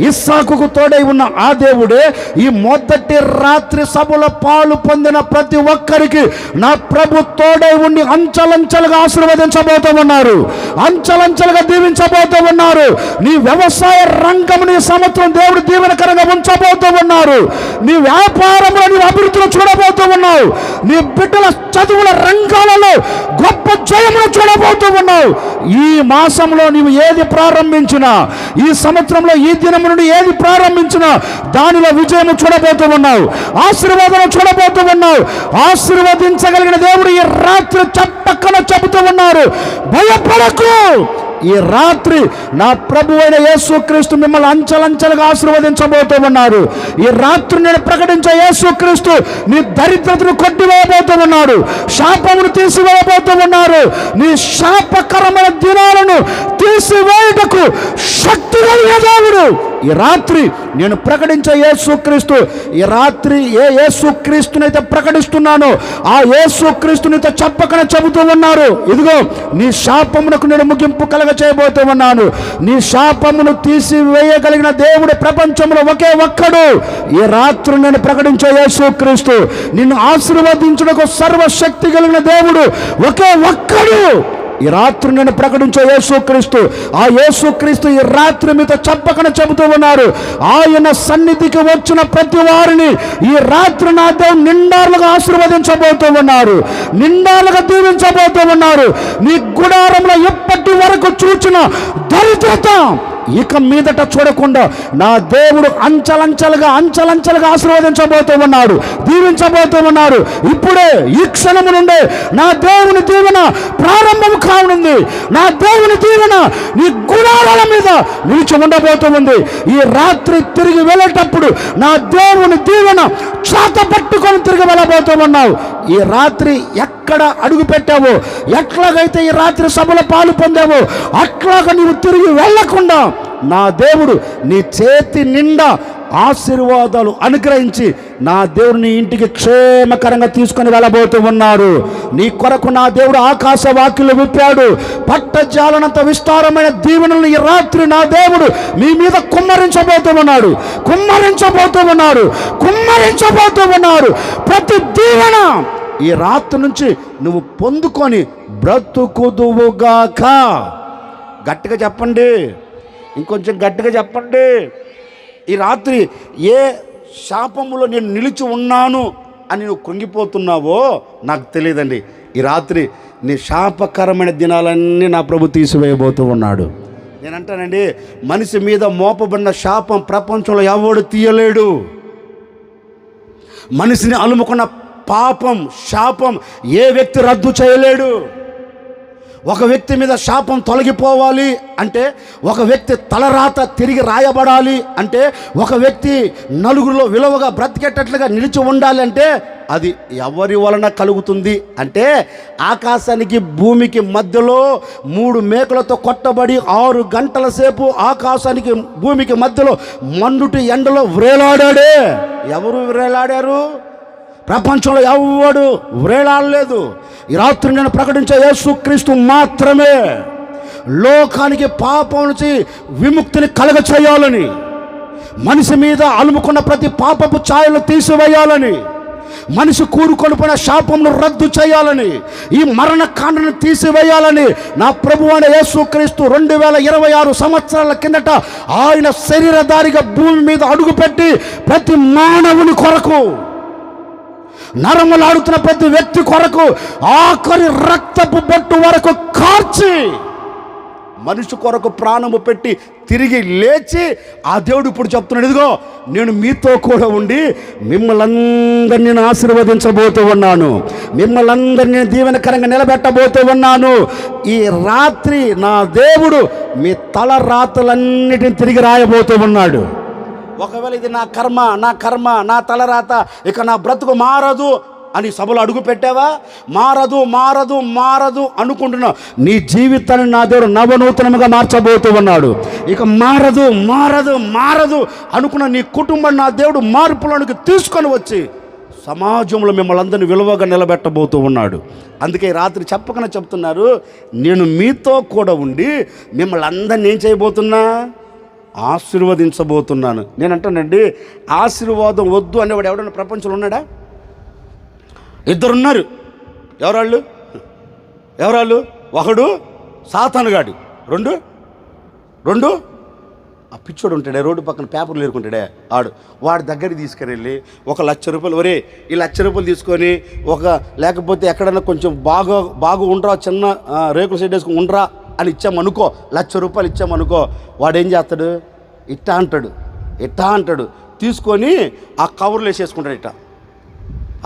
ఇస్సాకుకు తోడై ఉన్న ఆ దేవుడే ఈ మొదటి రాత్రి సభలో పాలు పొందిన ప్రతి ఒక్కరికి నా ప్రభు తోడై ఉండి అంచెలంచెలుగా ఆశీర్వదించబోతూ ఉన్నారు, అంచెలంచెలుగా దీవించబోతూ ఉన్నారు. నీ వ్యవసాయ రంగం నీ సంవత్సరం దేవుడు దీవెనకరంగా ఉంచబోతూ ఉన్నారు. నీ వ్యాపారంలో నీ అభివృద్ధిని చూడబోతూ ఉన్నావు. నీ బిడ్డల చదువుల రంగాలలో గొప్ప జయమును చూడబోతూ ఉన్నావు. ఈ మాసంలో నీవు ఏది ప్రారంభించినా, ఈ సంవత్సరంలో ఈ దినం నుండి ఏది ప్రారంభించినా దానిలో విజయము చూడబోతూ ఉన్నావు, ఆశీర్వాదం చూడబోతూ ఉన్నావు. ఆశీర్వదించగలిగిన దేవుడు ఈ రాత్రి చప్పక్కన చెబుతూ ఉన్నారు, భయపడకు. ఈ రాత్రి నా ప్రభు అయిన యేసుక్రీస్తు మిమ్మల్ని అంచెలంచెలుగా ఆశీర్వదించబోతూ ఉన్నారు. ఈ రాత్రి నేను ప్రకటించే యేసుక్రీస్తు నీ దరిద్రతను కొట్టివేయబోతూ ఉన్నాడు, శాపమును తీసివేయబోతూ ఉన్నారు. నీ శాపకరమైన దినాలను తీసివేయుటకు శక్తి కలిగిన దేవుడు ఈ రాత్రి నేను ప్రకటించే యేసుక్రీస్తు, ఈ రాత్రి ఏ యేసుక్రీస్తునైతే ప్రకటిస్తున్నానో ఆ యేసుక్రీస్తునితో చెప్పకనే చెబుతూ ఉన్నారు, ఇదిగో నీ శాపమునకు నేను ముగింపు చేయబోతూ ఉన్నాను. నీ శాపమును తీసివేయగలిగిన దేవుడు ప్రపంచంలో ఒకే ఒక్కడు. ఈ రాత్రి నేను ప్రకటించే యేసుక్రీస్తు, నిన్ను ఆశీర్వదించుటకు సర్వశక్తి కలిగిన దేవుడు ఒకే ఒక్కడు. ఈ రాత్రి నేను ప్రకటించే యేసుక్రీస్తు, ఆ యేసుక్రీస్తు ఈ రాత్రి మీతో చెప్పకనే చెబుతూ ఉన్నారు, ఆయన సన్నిధికి వచ్చిన ప్రతి వారిని ఈ రాత్రి నా దేవుడు నిండాలుగా ఆశీర్వదించబోతూ ఉన్నారు, నిండాలుగా దీవించబోతూ ఉన్నారు. నీ గుడారంలో ఎప్పటి వరకు చూచిన దరిద్రత ఇక మీదట చూడకుండా నా దేవుడు అంచెలంచెలుగా ఆశీర్వదించబోతూ ఉన్నాడు, దీవించబోతూ ఉన్నాడు. ఇప్పుడే ఈ క్షణము నుండే నా దేవుని దీవెన ప్రారంభం కానుంది. నా దేవుని దీవెన నీ గుడారాల మీద నిలిచి ఉండబోతూ ఉంది. ఈ రాత్రి తిరిగి వెళ్ళేటప్పుడు నా దేవుని దీవెన చాత పట్టుకొని తిరిగి వెళ్ళబోతూ ఉన్నావు. ఈ రాత్రి ఎక్కడ అడుగు పెట్టావో, ఎట్లాగైతే ఈ రాత్రి సభలో పాలు పొందావో అట్లాగా నీవు తిరిగి వెళ్ళకుండా నా దేవుడు నీ చేతి నిండా ఆశీర్వాదాలు అనుగ్రహించి నా దేవుడిని ఇంటికి క్షేమకరంగా తీసుకొని వెళ్ళబోతూ ఉన్నారు. నీ కొరకు నా దేవుడు ఆకాశ వాక్యులు విప్పాడు. పట్టజాలనంత విస్తారమైన దీవెనలను ఈ రాత్రి నా దేవుడు మీ మీద కుమ్మరించబోతూ ఉన్నారు. ప్రతి దీవెన ఈ రాత్రి నుంచి నువ్వు పొందుకొని బ్రతుకుదువుగాక. గట్టిగా చెప్పండి, ఇంకొంచెం గట్టిగా చెప్పండి. ఈ రాత్రి ఏ శాపములో నేను నిలిచి ఉన్నాను అని నువ్వు కృంగిపోతున్నావో నాకు తెలియదండి. ఈ రాత్రి నీ శాపకరమైన దినాలన్నీ నా ప్రభు తీసివేయబోతూ ఉన్నాడు. నేనంటానండి, మనిషి మీద మోపబడిన శాపం ప్రపంచంలో ఎవడు తీయలేడు. మనిషిని అలుముకున్న పాపం, శాపం ఏ వ్యక్తి రద్దు చేయలేడు. ఒక వ్యక్తి మీద శాపం తొలగిపోవాలి అంటే, ఒక వ్యక్తి తలరాత తిరిగి రాయబడాలి అంటే, ఒక వ్యక్తి నలుగురిలో విలువగా బ్రతికేటట్లుగా నిలిచి ఉండాలి అంటే అది ఎవరి వలన కలుగుతుంది అంటే, ఆకాశానికి భూమికి మధ్యలో 3 మేకులతో కొట్టబడి 6 గంటల సేపు ఆకాశానికి భూమికి మధ్యలో మండుటి ఎండలో వ్రేలాడాడే. ఎవరు వ్రేలాడారు? ప్రపంచంలో ఎవడు వ్రేలాడలేదు. ఈ రాత్రి నేను ప్రకటించే యేసుక్రీస్తు మాత్రమే లోకానికి పాపం నుంచి విముక్తిని కలగ చేయాలని, మనిషి మీద అలుముకున్న ప్రతి పాపపు ఛాయలు తీసివేయాలని, మనిషి కూరుకొనిపోయిన శాపంను రద్దు చేయాలని, ఈ మరణ కాండను తీసివేయాలని నా ప్రభువు అయిన యేసుక్రీస్తు 2026 సంవత్సరాల కిందట ఆయన శరీరధారిగా భూమి మీద అడుగుపెట్టి ప్రతి మానవుని కొరకు, నరములాడుతున్న ప్రతి వ్యక్తి కొరకు ఆఖరి రక్తపు బొట్టు వరకు కార్చి మనిషి కొరకు ప్రాణము పెట్టి తిరిగి లేచి ఆ దేవుడు ఇప్పుడు చెప్తున్నాడు, ఇదిగో నేను మీతో కూడా ఉండి మిమ్మల్ని అందరినీ నేను ఆశీర్వదించబోతూ ఉన్నాను, మిమ్మల్ని అందరినీ నేను దీవెనకరంగా నిలబెట్టబోతూ ఉన్నాను. ఈ రాత్రి నా దేవుడు మీ తల రాతలన్నిటిని తిరిగి రాయబోతూ ఉన్నాడు. ఒకవేళ ఇది నా కర్మ నా తలరాత, ఇక నా బ్రతుకు మారదు అని సభలో అడుగు పెట్టావా? మారదు అనుకుంటున్నావు. నీ జీవితాన్ని నా దేవుడు నవనూతనముగా మార్చబోతూ ఉన్నాడు. ఇక మారదు అనుకున్న నీ కుటుంబం నా దేవుడు మార్పులోనికి తీసుకొని వచ్చి సమాజంలో మిమ్మల్ని అందరినీ విలువగా నిలబెట్టబోతూ ఉన్నాడు. అందుకే రాత్రి చెప్పకనే చెప్తున్నారు, నేను మీతో కూడా ఉండి మిమ్మల్ని అందరినీ ఏం చేయబోతున్నా? ఆశీర్వదించబోతున్నాను. నేను అంటానండి, ఆశీర్వాదం వద్దు అనేవాడు ఎవడన్నా ప్రపంచంలో ఉన్నాడా? 2 ఉన్నారు. ఎవరాళ్ళు? ఒకడు సాతానుగాడు, రెండు ఆ పిచ్చోడు ఉంటాడే, రోడ్డు పక్కన పేపర్లు ఏరుకుంటాడే ఆడు. వాడి దగ్గరికి తీసుకుని వెళ్ళి 1 లక్ష రూపాయలు, ఒరే ఈ 1 లక్ష రూపాయలు తీసుకొని లేకపోతే ఎక్కడన్నా కొంచెం బాగా ఉండరా, చిన్న రేకుల సైడ్ వేసుకుని ఉండరా అని ఇచ్చామనుకో, 1 లక్ష రూపాయలు ఇచ్చామనుకో, వాడేం చేస్తాడు? ఇట్టా అంటాడు తీసుకొని ఆ కవర్లు వేసేసుకుంటాడు ఇట్టా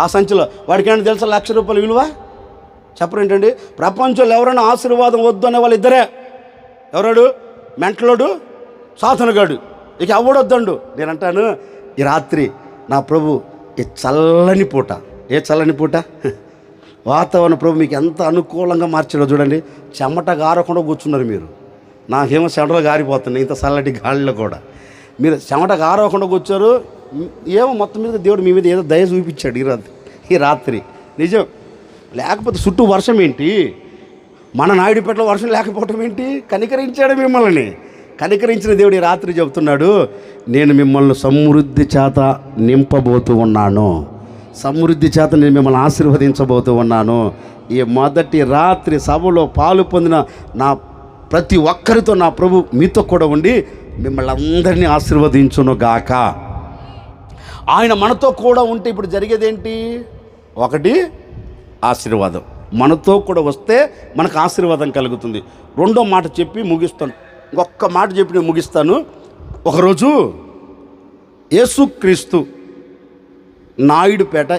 ఆ సంచిలో. వాడికి ఏమైనా తెలుసా 1 లక్ష రూపాయల విలువ? చెప్పరేంటండి? ప్రపంచంలో ఎవరైనా ఆశీర్వాదం వద్దు అనే వాళ్ళు ఇద్దరే. ఎవరాడు? మెంటలోడు, సాధనగాడు. ఇక ఎవడొద్దండు. నేను అంటాను, ఈ రాత్రి నా ప్రభు ఈ చల్లని పూట, ఏ చల్లని పూట వాతావరణ ప్రభు మీకు ఎంత అనుకూలంగా మార్చాడో చూడండి. చెమట గారకుండా కూర్చున్నారు మీరు. నాకేమో చెమటలో గారిపోతున్నాయి ఇంత చల్లటి గాలిలో కూడా. మీరు చెమట గారకుండా కూర్చోరు. ఏమో మొత్తం మీద దేవుడు మీ మీద ఏదో దయ చూపించాడు ఈ రాత్రి. నిజం. లేకపోతే చుట్టూ వర్షం ఏంటి? మన నాయుడుపేటలో వర్షం లేకపోవటం ఏంటి? కనికరించాడు మిమ్మల్ని. కనికరించిన దేవుడు ఈ రాత్రి చెబుతున్నాడు, నేను మిమ్మల్ని సమృద్ధి చేత నింపబోతూ ఉన్నాను, సమృద్ధి చేత నేను మిమ్మల్ని ఆశీర్వదించబోతూ ఉన్నాను. ఈ మొదటి రాత్రి సభలో పాలు పొందిన నా ప్రతి ఒక్కరితో నా ప్రభు మీతో కూడా ఉండి మిమ్మల్ని అందరినీ ఆశీర్వదించును గాక. ఆయన మనతో కూడా ఉంటే ఇప్పుడు జరిగేదేంటి? ఒకటి ఆశీర్వాదం. మనతో కూడా వస్తే మనకు ఆశీర్వాదం కలుగుతుంది. రెండో మాట చెప్పి ముగిస్తాను. ఇంకొక మాట చెప్పి నేను ముగిస్తాను. ఒకరోజు యేసుక్రీస్తు నాయుడుపేట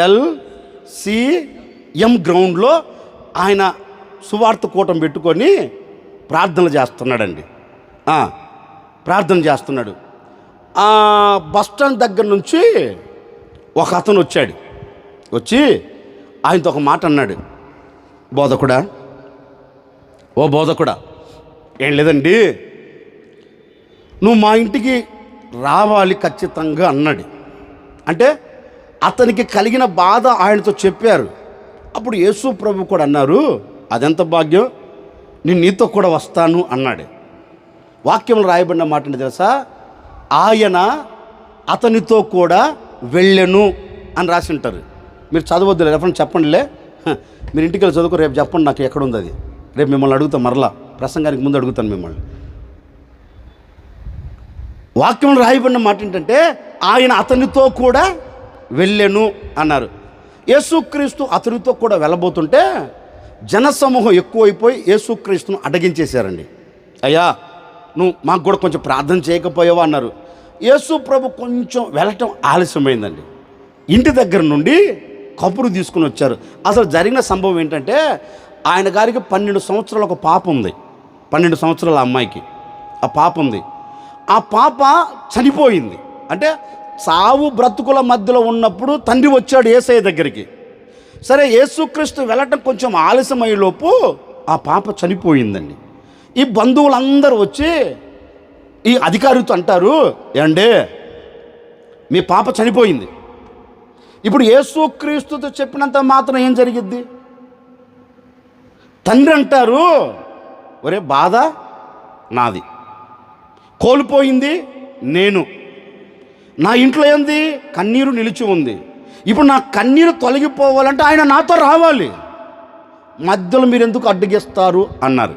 LALCM గ్రౌండ్లో ఆయన సువార్త కూటం పెట్టుకొని ప్రార్థనలు చేస్తున్నాడండి. ప్రార్థన చేస్తున్నాడు. బస్టాండ్ దగ్గర నుంచి ఒక అతను వచ్చి ఆయనతో ఒక మాట అన్నాడు, బోధకుడా ఏం లేదండి, నువ్వు మా ఇంటికి రావాలి ఖచ్చితంగా అన్నాడు. అంటే అతనికి కలిగిన బాధ ఆయనతో చెప్పారు. అప్పుడు యేసు ప్రభు కూడా అన్నారు, అదెంత భాగ్యం, నేను నీతో కూడా వస్తాను అన్నాడు. వాక్యంలో రాయబడిన మాట ఏంటి తెలుసా? ఆయన అతనితో కూడా వెళ్ళెను అని రాసి ఉంటారు. మీరు చదవద్దులే, రెఫరెన్స్ చెప్పండిలే. మీరు ఇంటికి వెళ్ళి చదువుకో, రేపు చెప్పండి నాకు ఎక్కడుంది అది. రేపు మిమ్మల్ని అడుగుతాం, మరలా ప్రసంగానికి ముందు అడుగుతాను మిమ్మల్ని. వాక్యంలో రాయబడిన మాట ఏంటంటే ఆయన అతనితో కూడా వెళ్ళెను అన్నారు. యేసుక్రీస్తు అతనితో కూడా వెళ్ళబోతుంటే జనసమూహం ఎక్కువైపోయి యేసుక్రీస్తును అడ్డగించేశారండి. అయ్యా నువ్వు మాకు కూడా కొంచెం ప్రార్థన చేయకపోయావా అన్నారు. యేసు ప్రభు కొంచెం వెళ్ళటం ఆలస్యమైందండి. ఇంటి దగ్గర నుండి కబురు తీసుకుని వచ్చారు. అసలు జరిగిన సంభవం ఏంటంటే, ఆయన గారికి 12 సంవత్సరాల ఒక పాప ఉంది. 12 సంవత్సరాల అమ్మాయికి ఆ పాప ఉంది. ఆ పాప చనిపోయింది. అంటే సావు బ్రతుకుల మధ్యలో ఉన్నప్పుడు తండ్రి వచ్చాడు యేసయ్య దగ్గరికి. సరే, యేసుక్రీస్తు వెళ్ళటం కొంచెం ఆలస్యమయ్యేలోపు ఆ పాప చనిపోయిందండి. ఈ బంధువులందరూ వచ్చి ఈ అధికారితో అంటారు, ఏమండే మీ పాప చనిపోయింది. ఇప్పుడు యేసుక్రీస్తుతో చెప్పినంత మాత్రం ఏం జరిగిద్ది? తండ్రి అంటారు, ఒరే బాధ నాది, కోల్పోయింది నేను, నా ఇంట్లో ఏంది కన్నీరు నిలిచి ఉంది. ఇప్పుడు నా కన్నీరు తొలగిపోవాలంటే ఆయన నాతో రావాలి, మధ్యలో మీరు ఎందుకు అడ్డుగిస్తారు అన్నారు.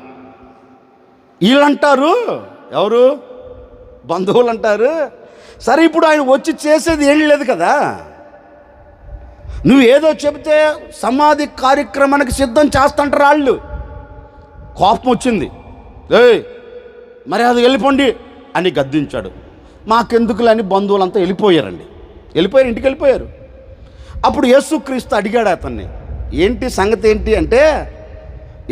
వీళ్ళంటారు, ఎవరు? బంధువులు అంటారు, సరే ఇప్పుడు ఆయన వచ్చి చేసేది ఏం లేదు కదా, నువ్వు ఏదో చెబితే సమాధి కార్యక్రమానికి సిద్ధం చేస్తుంటారు వాళ్ళు. కోపం వచ్చింది, ఏయ్ మరి అది వెళ్ళిపోండి అని గద్దించాడు. మాకెందుకులని బంధువులంతా వెళ్ళిపోయారండి. ఇంటికి వెళ్ళిపోయారు. అప్పుడు యేసుక్రీస్తు అడిగాడు అతన్ని, ఏంటి సంగతి ఏంటి అంటే,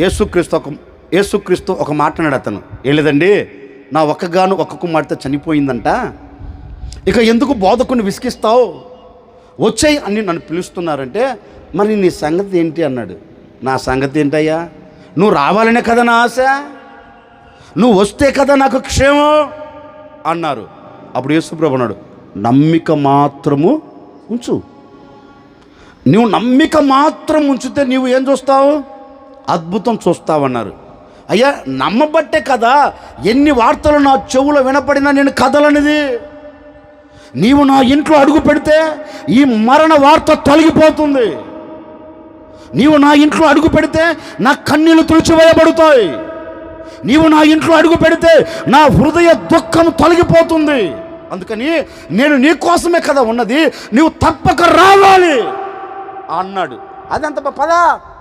యేసుక్రీస్తు ఒక మాట అన్నాడు. అతను, ఏం లేదండి, నా ఒక్క కుమార్తె చనిపోయిందంట, ఇక ఎందుకు బోధకుని విసిగిస్తావు, వచ్చాయి అని నన్ను పిలుస్తున్నారంటే, మరి నీ సంగతి ఏంటి అన్నాడు. నా సంగతి ఏంటయ్యా, నువ్వు రావాలనే కదా నా ఆశ, నువ్వు వస్తే కదా నాకు క్షేమం అన్నారు. అప్పుడు యేసుప్రభు అన్నాడు, నమ్మిక మాత్రము ఉంచు. నువ్వు నమ్మిక మాత్రం ఉంచితే నీవు ఏం చూస్తావు? అద్భుతం చూస్తావన్నారు. అయ్యా, నమ్మబట్టే కదా ఎన్ని వార్తలు నా చెవులో వినపడినా నేను కదలనిది. నీవు నా ఇంట్లో అడుగు పెడితే ఈ మరణ వార్త తొలగిపోతుంది. నీవు నా ఇంట్లో అడుగు పెడితే నా కన్నీళ్లు తుడిచివేయబడతాయి. నీవు నా ఇంట్లో అడుగు పెడితే నా హృదయ దుఃఖం తొలగిపోతుంది. అందుకని నేను నీ కోసమే కదా ఉన్నది, నీవు తప్పక రావాలి అన్నాడు. అదంత పదా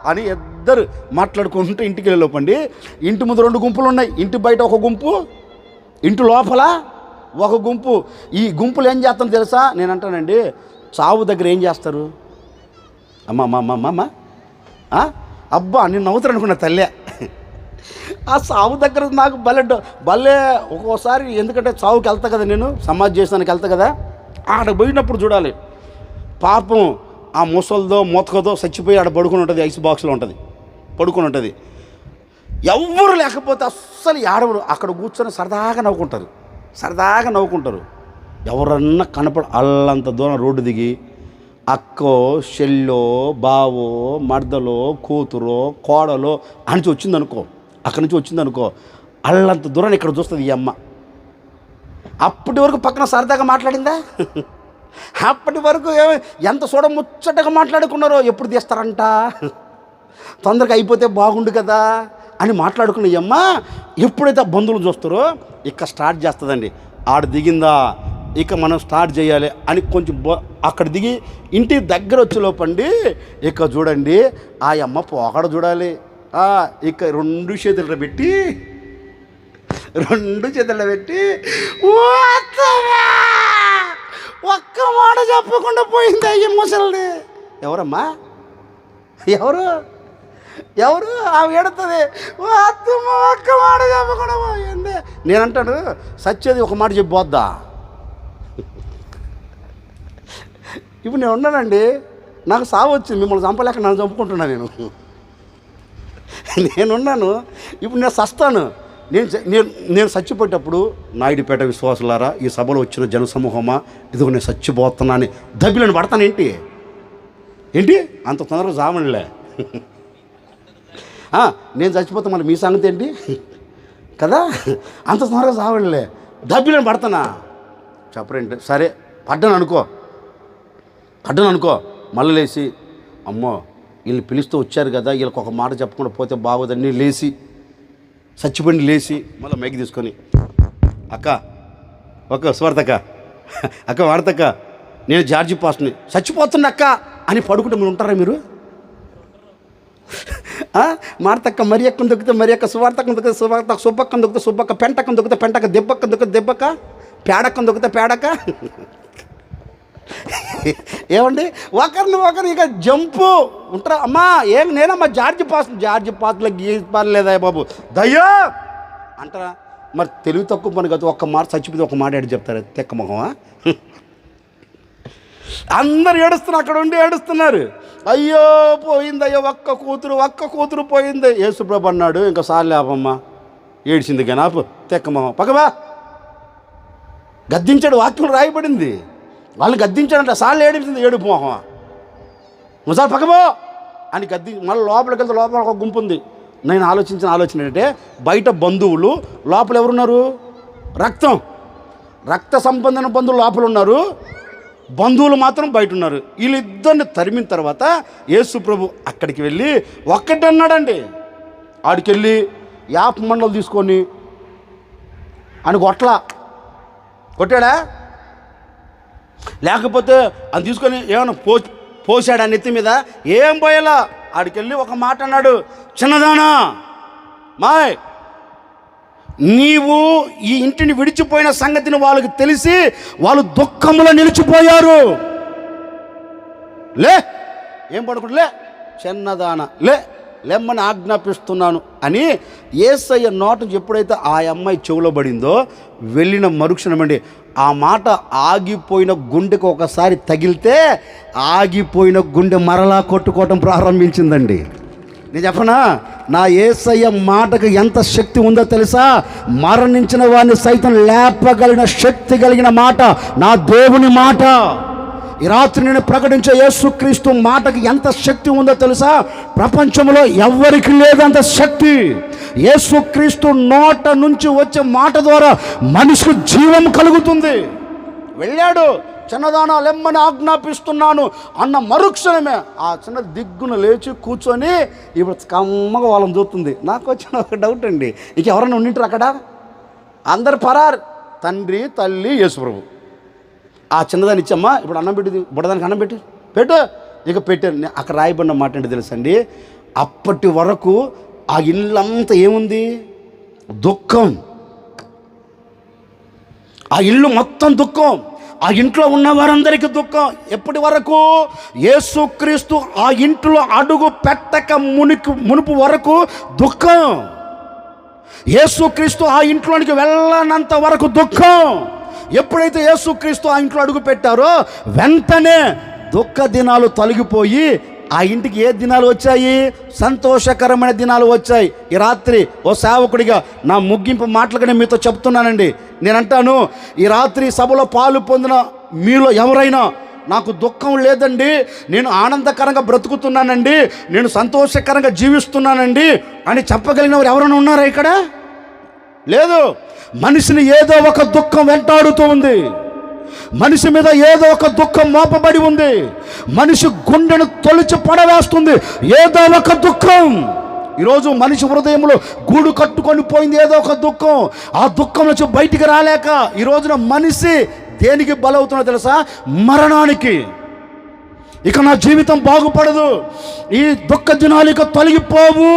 అని ఇద్దరు మాట్లాడుకుంటూ ఇంటికి వెళ్ళిపోండి. ఇంటి ముందు 2 గుంపులు ఉన్నాయి, ఇంటి బయట ఒక గుంపు, ఇంటి లోపల ఒక గుంపు. ఈ గుంపులు ఏం చేస్తాను తెలుసా? నేను అంటానండి, చావు దగ్గర ఏం చేస్తారు? అమ్మ అబ్బా నేను నవ్వుతాను అనుకున్నా తల్లే. ఆ చావు దగ్గర నాకు భలే ఒక్కోసారి, ఎందుకంటే చావుకి వెళ్తా కదా, నేను సమాధి చేసానికి వెళ్తా కదా, ఆడ పోయినప్పుడు చూడాలి. పాపం ఆ ముసలిదో మూతకదో చచ్చిపోయి ఆడ పడుకుని ఉంటుంది, ఐస్ బాక్స్లో ఉంటుంది, పడుకుని ఉంటుంది. ఎవ్వరు లేకపోతే అస్సలు ఏడవరు, అక్కడ కూర్చొని సరదాగా నవ్వుకుంటారు. ఎవరన్నా అల్లంత దూరం రోడ్డు దిగి అక్కో చెల్లో బావో మర్దలో కూతురో కోడలో అని వచ్చిందనుకో, అక్కడి నుంచి వచ్చిందనుకో, అల్లంత దూరాన్ని ఇక్కడ చూస్తుంది ఈ అమ్మ. అప్పటి వరకు పక్కన సరదాగా మాట్లాడిందా? అప్పటి వరకు ఎంత ముచ్చటగా మాట్లాడుకున్నారో, ఎప్పుడు తీస్తారంట, తొందరగా అయిపోతే బాగుండు కదా అని మాట్లాడుకున్న ఈ అమ్మ ఎప్పుడైతే బంధువులు చూస్తారో ఇక స్టార్ట్ చేస్తుందండి. ఆడ దిగిందా, ఇక మనం స్టార్ట్ చేయాలి అని కొంచెం అక్కడ దిగి ఇంటి దగ్గర వచ్చే లోపండి ఇక చూడండి ఆ అమ్మ పోకడ చూడాలి. ఇక 2 చేతులు పెట్టి ఒక్క మాట చెప్పకుండా పోయింది అయ్యి ముసలిది. ఎవరమ్మా? ఎవరు ఆమె ఎడుతుంది, ఒక్క మాట చెప్పకుండా పోయింది. నేనంటాను, సచ్చేది ఒక మాట చెప్పొద్దా? ఇప్పుడు నేను ఉన్నానండి, నాకు సావు వచ్చింది, మిమ్మల్ని చంపలేక నన్ను చంపుకుంటున్నా. నేనున్నాను, ఇప్పుడు నేను చస్తాను. నేను చచ్చిపోయేటప్పుడు, నాయుడుపేట విశ్వాసులారా, ఈ సభలో వచ్చిన జనసమూహమా, ఇదిగో నేను చచ్చిపోతున్నా అని దబ్బిలను పడతాను. ఏంటి అంత తొందరగా చావనులే, నేను చచ్చిపోతా, మళ్ళీ మీ సంగతి ఏంటి కదా, అంత తొందరగా చావనులే, దబ్బిలను పడతానా? చెప్పరేంటి? సరే పడ్డాను అనుకో, మళ్ళీ లేచి, అమ్మో వీళ్ళు పిలుస్తూ వచ్చారు కదా, వీళ్ళకి ఒక మాట చెప్పకుండా పోతే బాగోదని లేచి చచ్చిపోయింది, లేచి మళ్ళీ మైకి తీసుకొని, అక్క స్వార్థక్క, అక్క వాడతక్క, నేను జార్జి పాస్ని చచ్చిపోతున్నా అక్క అని పడుకుంటే మీరు ఉంటారా? మీరు మారతక్క మరి ఎక్కని దొక్కితే మరి ఎక్క, సువార్తక్కను దొక్కితే సువార్త, సుబ్బక్కను దొక్కితే సుబ్బక్క, పెంటక్కను దొక్కితే పెంటక్క, దెబ్బక్కను దొక్కితే దెబ్బక్క, పేడక్కను దొక్కితే పేడక్క. ఏమండి, ఒకరిని ఒకరు ఇక జంపు ఉంటారా? అమ్మా ఏం నేనమ్మా జార్జి పాత్రలో గీపాలేదా బాబు దయ్యా అంటారా? మరి తెలివి తక్కువ పని కదా, ఒక్క మాట చచ్చిపోతే ఒక మాట ఏడు చెప్తారు, తెక్క మొహమా? అందరు ఏడుస్తున్నారు, అక్కడ ఉండి ఏడుస్తున్నారు. అయ్యో పోయిందయ్యో ఒక్క కూతురు పోయింది. యేసుప్రభు అన్నాడు, ఇంకా సార్లే ఆపమ్మా, ఏడ్చింది కానీ ఆపు, తెక్క మొహం పక్కబా. గద్దించాడు, వాక్యం రాయబడింది. వాళ్ళని గద్దించాడంట, సార్లు ఏడిచింది, ఏడుపు మొహమా, ఒకసారి పక్కబో అని మళ్ళీ లోపలికి వెళ్తే లోపల ఒక గుంపు ఉంది. నేను ఆలోచన ఏంటంటే, బయట బంధువులు, లోపల ఎవరున్నారు? రక్త సంబంధమైన బంధువులు లోపల ఉన్నారు, బంధువులు మాత్రం బయట ఉన్నారు. వీళ్ళిద్దరిని తరిమిన తర్వాత యేసు ప్రభు అక్కడికి వెళ్ళి ఒక్కటే అన్నాడండి. ఆడికెళ్ళి యాప మండలు తీసుకొని అని కొట్టాడా? లేకపోతే అది తీసుకొని ఏమైనా పోసాడా నెత్తి మీద? ఏం పోయేలా. ఆడికెళ్ళి ఒక మాట అన్నాడు, చిన్నదానా మాయ్, నీవు ఈ ఇంటిని విడిచిపోయిన సంగతిని వాళ్ళకి తెలిసి వాళ్ళు దుఃఖంలో నిలిచిపోయారు. ఏం పడుకుంటలే చిన్నదాన లెమ్మని ఆజ్ఞాపిస్తున్నాను అని యేసయ్య నోట ఎప్పుడైతే ఆ అమ్మాయి చెవులో పడిందో, వెళ్ళిన మరుక్షణమండి ఆ మాట ఆగిపోయిన గుండెకు ఒకసారి తగిలితే ఆగిపోయిన గుండె మరలా కొట్టుకోవటం ప్రారంభించిందండి. నేను చెప్పనా, నా యేసయ్య మాటకు ఎంత శక్తి ఉందో తెలుసా? మరణించిన వారిని సైతం లేపగలిగిన శక్తి కలిగిన మాట నా దేవుని మాట. ఈ రాత్రి నేను ప్రకటించే యేసుక్రీస్తు మాటకి ఎంత శక్తి ఉందో తెలుసా? ప్రపంచంలో ఎవ్వరికి లేదంత శక్తి. యేసుక్రీస్తు నోట నుంచి వచ్చే మాట ద్వారా మనిషికి జీవం కలుగుతుంది. వెళ్ళాడు, చిన్నదానా లెమ్మని ఆజ్ఞాపిస్తున్నాను అన్న మరుక్షణమే ఆ చిన్న దిగ్గున లేచి కూర్చొని ఇప్పుడు కమ్మగా వాళ్ళని చూస్తుంది. నాకు వచ్చిన ఒక డౌట్ అండి, ఇక ఎవరైనా ఉండింటారు అక్కడ? అందరు పరారు, తండ్రి తల్లి యేసుప్రభు. ఆ చిన్నదాన్ని ఇచ్చమ్మా, ఇప్పుడు అన్నం పెట్టి బుడదానికి అన్నం పెట్టు ఇక పెట్టారు. అక్కడ రాయబడిన మాట ఏంటి తెలుసండి, అప్పటి వరకు ఆ ఇల్లంతా ఏముంది? దుఃఖం. ఆ ఇల్లు మొత్తం దుఃఖం, ఆ ఇంట్లో ఉన్న వారందరికీ దుఃఖం. ఎప్పటి వరకు? యేసుక్రీస్తు ఆ ఇంట్లో అడుగు పెట్టక మునుపు వరకు దుఃఖం. యేసుక్రీస్తు ఆ ఇంట్లోనికి వెళ్ళనంత వరకు దుఃఖం. ఎప్పుడైతే యేసుక్రీస్తు ఆ ఇంట్లో అడుగు పెట్టారో వెంటనే దుఃఖ దినాలు తొలగిపోయి ఆ ఇంటికి ఏ దినాలు వచ్చాయి? సంతోషకరమైన దినాలు వచ్చాయి. ఈ రాత్రి ఓ సేవకుడిగా నా ముగింపు మాటలుగానే మీతో చెప్తున్నానండి. నేనంటాను, ఈ రాత్రి సభలో పాలు పొందిన మీలో ఎవరైనా నాకు దుఃఖం లేదండి, నేను ఆనందకరంగా బ్రతుకుతున్నానండి, నేను సంతోషకరంగా జీవిస్తున్నానండి అని చెప్పగలిగిన వారు ఎవరైనా ఉన్నారా ఇక్కడ? లేదు. మనిషిని ఏదో ఒక దుఃఖం వెంటాడుతూ ఉంది, మనిషి మీద ఏదో ఒక దుఃఖం మోపబడి ఉంది, మనిషి గుండెను తొలిచి పడవేస్తుంది ఏదో ఒక దుఃఖం. ఈరోజు మనిషి హృదయంలో గూడు కట్టుకొని పోయింది ఏదో ఒక దుఃఖం. ఆ దుఃఖం నుంచి బయటికి రాలేక ఈ రోజున మనిషి దేనికి బలవుతున్నా తెలుసా? మరణానికి. ఇక నా జీవితం బాగుపడదు, ఈ దుఃఖ దినాలు ఇక తొలగిపోవు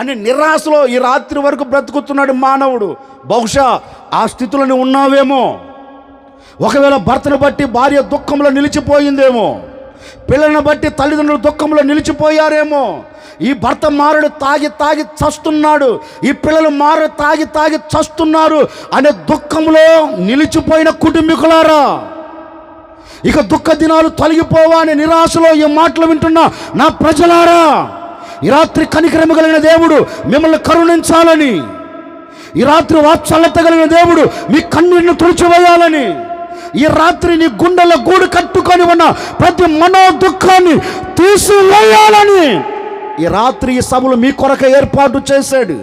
అని నిరాశలో ఈ రాత్రి వరకు బ్రతుకుతున్నాడు మానవుడు. బహుశా ఆ స్థితిలోనే ఉన్నావేమో. ఒకవేళ భర్తను బట్టి భార్య దుఃఖంలో నిలిచిపోయిందేమో, పిల్లలను బట్టి తల్లిదండ్రులు దుఃఖంలో నిలిచిపోయారేమో. ఈ భర్త మారడు తాగి చస్తున్నాడు, ఈ పిల్లలు మారడు తాగి చస్తున్నారు అనే దుఃఖంలో నిలిచిపోయిన కుటుంబీకులారా, ఇక దుఃఖ దినాలు తొలగిపోవా అనే నిరాశలో ఈ మాటలు వింటున్న నా ప్రజలారా, ఈ రాత్రి కనికరము కలిగిన దేవుడు మిమ్మల్ని కరుణించాలని, ఈ రాత్రి వాత్సల్యత కలిగిన దేవుడు మీ కన్నీటిని తుడిచివేయాలని, ఈ రాత్రి నీ గుండెల గూడు కట్టుకొని ఉన్న ప్రతి మనో దుఃఖాన్ని తీసివేయాలని ఈ రాత్రి ఈ సభలు మీ కొరకే ఏర్పాటు చేశాడు.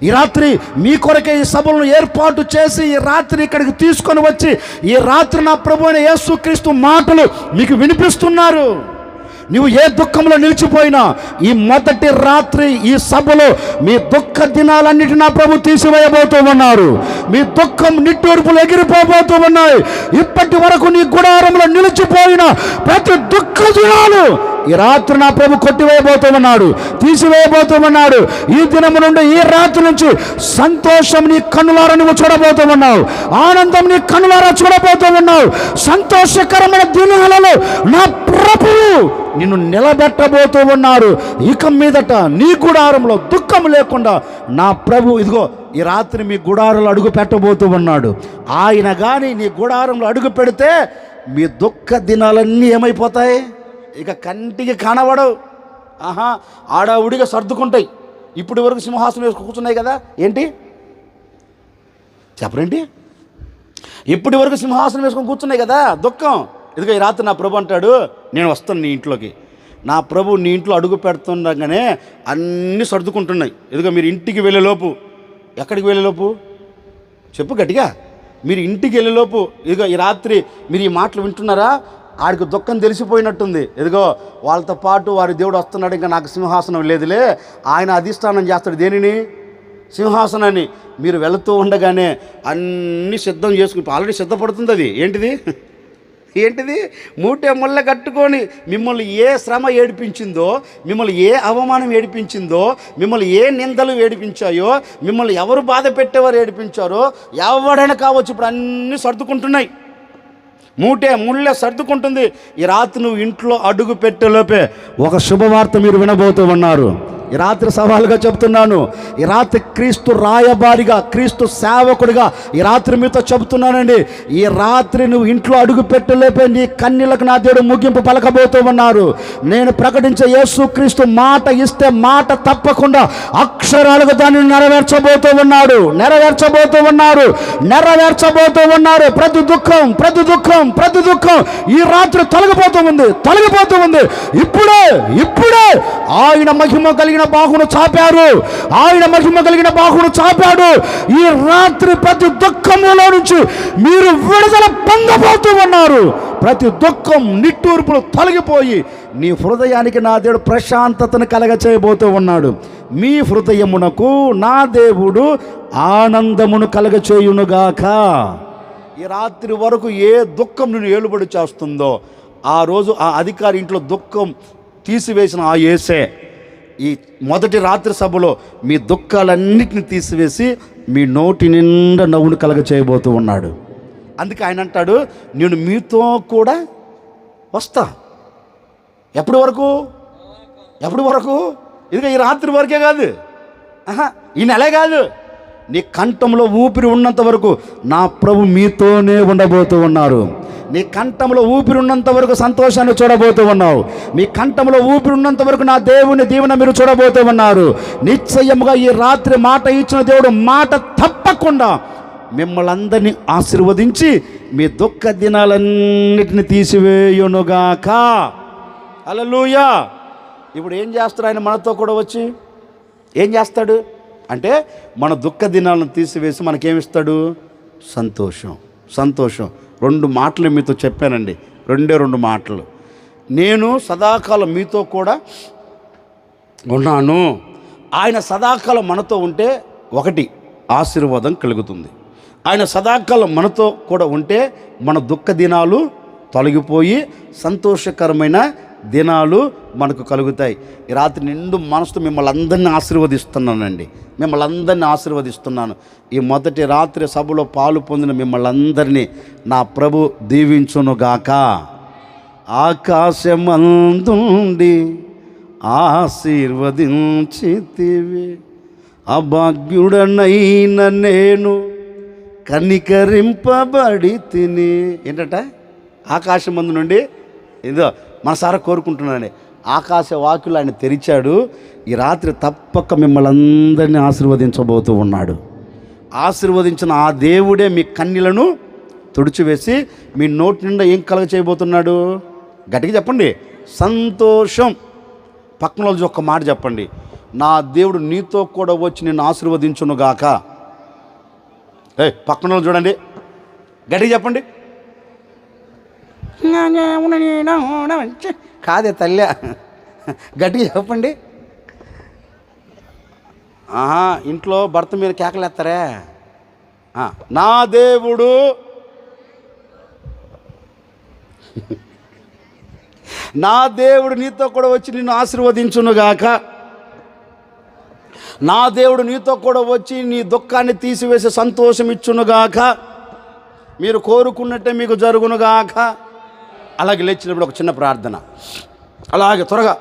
ఈ రాత్రి మీ కొరకే ఈ సభలను ఏర్పాటు చేసి ఈ రాత్రి ఇక్కడికి తీసుకొని వచ్చి ఈ రాత్రి నా ప్రభు అయిన యేసుక్రీస్తు మాటలు మీకు వినిపిస్తున్నారు. నువ్వు ఏ దుఃఖంలో నిలిచిపోయినా ఈ మొదటి రాత్రి ఈ సభలో మీ దుఃఖ దినాలన్నిటి నా ప్రభు తీసివేయబోతూ ఉన్నారు. మీ దుఃఖం నిట్టూర్పులు ఎగిరిపోబోతూ ఉన్నాయి. ఇప్పటి వరకు నీ గుడారంలో నిలిచిపోయిన ప్రతి దుఃఖ దినాలు ఈ రాత్రి నా ప్రభు కొట్టివేయబోతూ ఉన్నాడు, తీసివేయబోతూ ఉన్నాడు. ఈ దినము నుండి, ఈ రాత్రి నుంచి సంతోషం నీ కన్నులారా నువ్వు చూడబోతూ ఉన్నావు. ఆనందం నీ కన్నులారా చూడబోతూ ఉన్నావు. సంతోషకరమైన దినాలలో నా ప్రభువు నిన్ను నిలబెట్టబోతూ ఉన్నారు. ఇక మీదట నీ గుడారంలో దుఃఖం లేకుండా నా ప్రభు ఇదిగో ఈ రాత్రి మీ గుడారంలో అడుగు పెట్టబోతూ ఉన్నాడు. ఆయన కానీ నీ గుడారంలో అడుగు పెడితే మీ దుఃఖ దినాలన్నీ ఏమైపోతాయి? ఇక కంటికి కనబడవు. ఆడావుడిగా సర్దుకుంటాయి. ఇప్పటి వరకు సింహాసనం వేసుకు కూర్చున్నాయి కదా, ఏంటి చెప్పరేంటి? ఇప్పటి వరకు సింహాసనం వేసుకొని కూర్చున్నాయి కదా, దుఃఖం. ఇదిగో ఈ రాత్రి నా ప్రభు అంటాడు, నేను వస్తాను నీ ఇంట్లోకి. నా ప్రభు నీ ఇంట్లో అడుగు పెడుతుండగానే అన్నీ సర్దుకుంటున్నాయి. ఇదిగో మీరు ఇంటికి వెళ్ళేలోపు, ఎక్కడికి వెళ్ళేలోపు చెప్పు గట్టిగా, మీరు ఇంటికి వెళ్ళేలోపు ఇదిగో ఈ రాత్రి మీరు ఈ మాటలు వింటున్నారా? ఆడికి దుఃఖం తెలిసిపోయినట్టుంది. ఇదిగో వాళ్ళతో పాటు వారి దేవుడు వస్తున్నాడు, ఇంకా నాకు సింహాసనం లేదులే, ఆయన అధిష్టానం చేస్తాడు. దేనిని? సింహాసనాన్ని. మీరు వెళుతూ ఉండగానే అన్నీ సిద్ధం చేసుకుని ఆల్రెడీ సిద్ధపడుతుంది. అది ఏంటిది? మూటె ముళ్ళ కట్టుకొని మిమ్మల్ని ఏ శ్రమ ఏడిపించిందో, మిమ్మల్ని ఏ అవమానం ఏడిపించిందో, మిమ్మల్ని ఏ నిందలు ఏడిపించాయో, మిమ్మల్ని ఎవరు బాధ పెట్టేవారు ఏడిపించారో ఎవడైనా కావచ్చు, ఇప్పుడు అన్నీ సర్దుకుంటున్నాయి. మూటే ముళ్ళే సర్దుకుంటుంది. ఈ రాత్రి నువ్వు ఇంట్లో అడుగు పెట్టేలోపే ఒక శుభవార్త మీరు వినబోతూ ఉన్నారు. ఈ రాత్రి సవాలుగా చెప్తున్నాను, ఈ రాత్రి క్రీస్తు రాయబారిగా, క్రీస్తు సేవకుడిగా ఈ రాత్రి మీతో చెబుతున్నానండి. ఈ రాత్రి నువ్వు ఇంట్లో అడుగు పెట్టలేపే నీ కన్నీళ్లకు నా దేవుడు ముగింపు పలకబోతూ ఉన్నారు. నేను ప్రకటించే యేసు క్రీస్తు మాట ఇస్తే మాట తప్పకుండా అక్షరాలుగా దాన్ని నెరవేర్చబోతూ ఉన్నాడు. ప్రతి దుఃఖం ఈ రాత్రి తొలగిపోతూ ఉంది. ఇప్పుడే ఆయన మహిమ కలిగిన బాహును చాపాడు. ఈ రాత్రి ప్రతి దుఃఖములో నుంచి మీరు విడుదల పొందబోతూ ఉన్నారు. ప్రతి దుఃఖం నిట్టూర్పులు తొలగిపోయి నీ హృదయానికి నా దేవుడు ప్రశాంతతను కలగచేయబోతూ ఉన్నాడు. మీ హృదయమునకు నా దేవుడు ఆనందమును కలగచేయునుగాక. ఈ రాత్రి వరకు ఏ దుఃఖం నిన్ను ఏలుబడి చేస్తుందో ఆ రోజు ఆ అధికారి ఇంట్లో దుఃఖం తీసివేసిన ఆ యేసే ఈ మొదటి రాత్రి సభలో మీ దుఃఖాలన్నిటిని తీసివేసి మీ నోటి నిండా నవ్వును కలగ చేయబోతూ ఉన్నాడు. అందుకే ఆయన అంటాడు, నేను మీతో కూడా వస్తా. ఎప్పటి వరకు? ఇదిగో ఈ రాత్రి వరకే కాదు, ఈ నెలే కాదు, నీ కంఠంలో ఊపిరి ఉన్నంత వరకు నా ప్రభు మీతోనే ఉండబోతూ ఉన్నారు. నీ కంఠంలో ఊపిరి ఉన్నంత వరకు సంతోషాన్ని చూడబోతూ ఉన్నావు. మీ కంఠంలో ఊపిరి ఉన్నంత వరకు నా దేవుని దీవెన మీరు చూడబోతూ ఉన్నారు. నిశ్చయముగా ఈ రాత్రి మాట ఇచ్చిన దేవుడు మాట తప్పకుండా మిమ్మల్ని అందరినీ ఆశీర్వదించి మీ దుఃఖ దినాలన్నిటిని తీసివేయునుగాక. హల్లెలూయా. ఇప్పుడు ఏం చేస్తాడు ఆయన? మనతో కూడా వచ్చి ఏం చేస్తాడు అంటే మన దుఃఖ దినాలను తీసివేసి మనకేమిస్తాడు? సంతోషం. 2 మాటలు మీతో చెప్పానండి, 2 మాటలు. నేను సదాకాలం మీతో కూడా ఉన్నాను. ఆయన సదాకాలం మనతో ఉంటే 1 ఆశీర్వాదం కలుగుతుంది. ఆయన సదాకాలం మనతో కూడా ఉంటే మన దుఃఖ దినాలు తొలగిపోయి సంతోషకరమైన దినాలు మనకు కలుగుతాయి. ఈ రాత్రి నిండు మనసుతో మిమ్మల్ని అందరినీ ఆశీర్వదిస్తున్నాను. ఈ మొదటి రాత్రి సభలో పాలు పొందిన మిమ్మల్ని అందరినీ నా ప్రభు దీవించునుగాక. ఆకాశమందుండి ఆశీర్వదించితివి, అభాగ్యుడనైన నేను కనికరింపబడి తిని. ఏంటంట? ఆకాశమందు నుండి ఏదో మనసారా కోరుకుంటున్నానండి, ఆకాశ వాకులు ఆయన తెరిచాడు. ఈ రాత్రి తప్పక మిమ్మల్ని అందరినీ ఆశీర్వదించబోతూ ఉన్నాడు. ఆశీర్వదించిన ఆ దేవుడే మీ కన్నీలను తుడిచివేసి మీ నోటి నిండా ఏం కలగ చేయబోతున్నాడు? గట్టిగా చెప్పండి, సంతోషం. పక్కన రోజు ఒక్క మాట చెప్పండి, నా దేవుడు నీతో కూడా వచ్చి నిన్ను ఆశీర్వదించునుగాక. పక్కన వాళ్ళు చూడండి, గట్టిగా చెప్పండి. కాదే తల్లి, గట్టిగా చెప్పండి. ఇంట్లో భర్త మీద కేకలేస్తారే, నా దేవుడు నా దేవుడు నీతో కూడా వచ్చి నిన్ను ఆశీర్వదించునుగాక. నా దేవుడు నీతో కూడా వచ్చి నీ దుఃఖాన్ని తీసివేసి సంతోషం ఇచ్చునుగాక. మీరు కోరుకున్నట్టే మీకు జరుగునుగాక. అలాగే లేచినప్పుడు ఒక చిన్న ప్రార్థన, అలాగే త్వరగా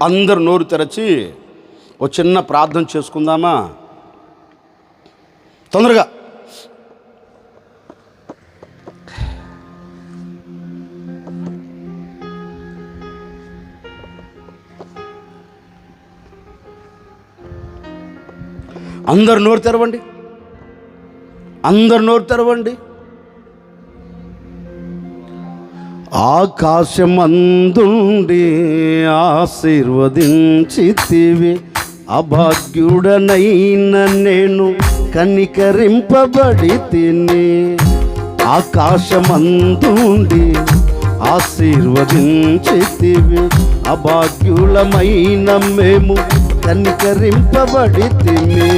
అందరు నోరు తెరచి ఒక చిన్న ప్రార్థన చేసుకుందామా? తొందరగా. అందరు నోరు తెరవండి, అందరు నోరు తెరవండి. ఆకాశమందుండి ఆశీర్వదించితివి, అభాగ్యుడనైన నేను కనికరింపబడి తిని. ఆకాశమందుండి ఆశీర్వదించితివి, అభాగ్యులమైన మేము కనికరింపబడి తిని.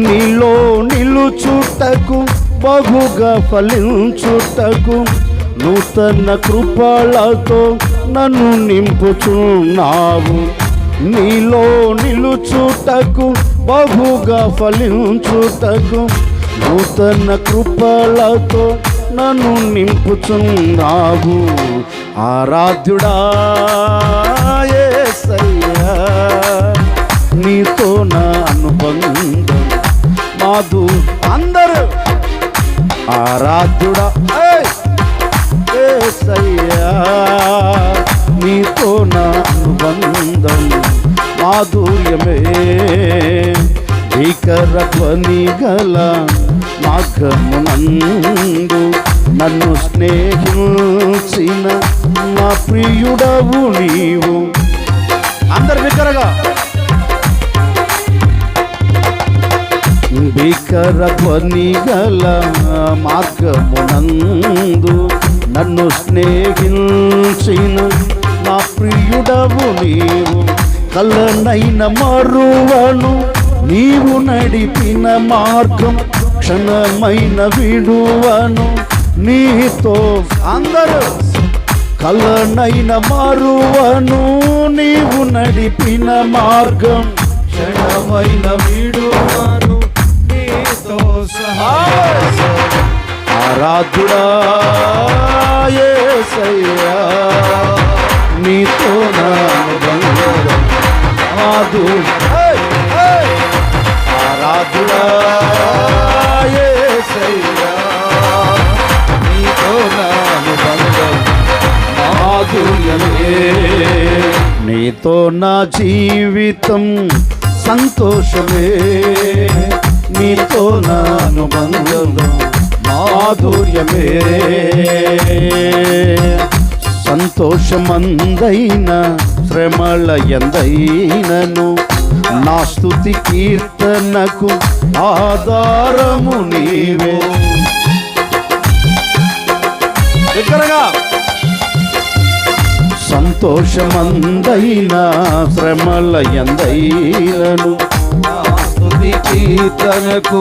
నీలో నిలుచుటకు బహుగా ఫలించుటకు నూతన కృపలతో నన్ను నింపుచున్నావు. నీలో నిలుచుటకు బహుగా ఫలించుటకు నూతన కృపలతో నన్ను నింపుచున్నావు. ఆరాధ్యుడా యేసయ్యా, నీతో నా అనుబంధం మాధు. అందరూ ఆరాధ్యుడా యేసయ్యా, నీతో నా అనుబంధం మాధుర్యమే. భీకర ధ్వని గల మాఘమునందు నన్ను స్నేహించిన నా ప్రియుడవు నీవు. అందరు బిగ్గరగా. భీకర ధ్వని గల మార్గమునందు నన్ను స్నేహించిన నా ప్రియుడవు నీవు. కలనైన మరువను నీవు నడిపిన మార్గం, క్షణమైన విడువను నీతో. అందరూ కలనైన మరువను నీవు నడిపిన మార్గం, క్షణమైన విడువను నీతో సహా. ఆరాధుడా యేసయ్యా, నీతో నా అనుబంధం మాధుర్యం. ఆరాధుడా యేసయ్యా, నీతో నా అనుబంధం మాధుర్యమే. నీతో నా జీవితం సంతోషమే, నీతో నా అనుబంధం మాధుర్యమే. సంతోషమందైన శ్రమల ఎందైనను నా స్తుతి కీర్తనకు ఆధారము నీవే. దగ్గరగా. సంతోషమందైన శ్రమల ఎందైనను నా స్తుతి కీర్తనకు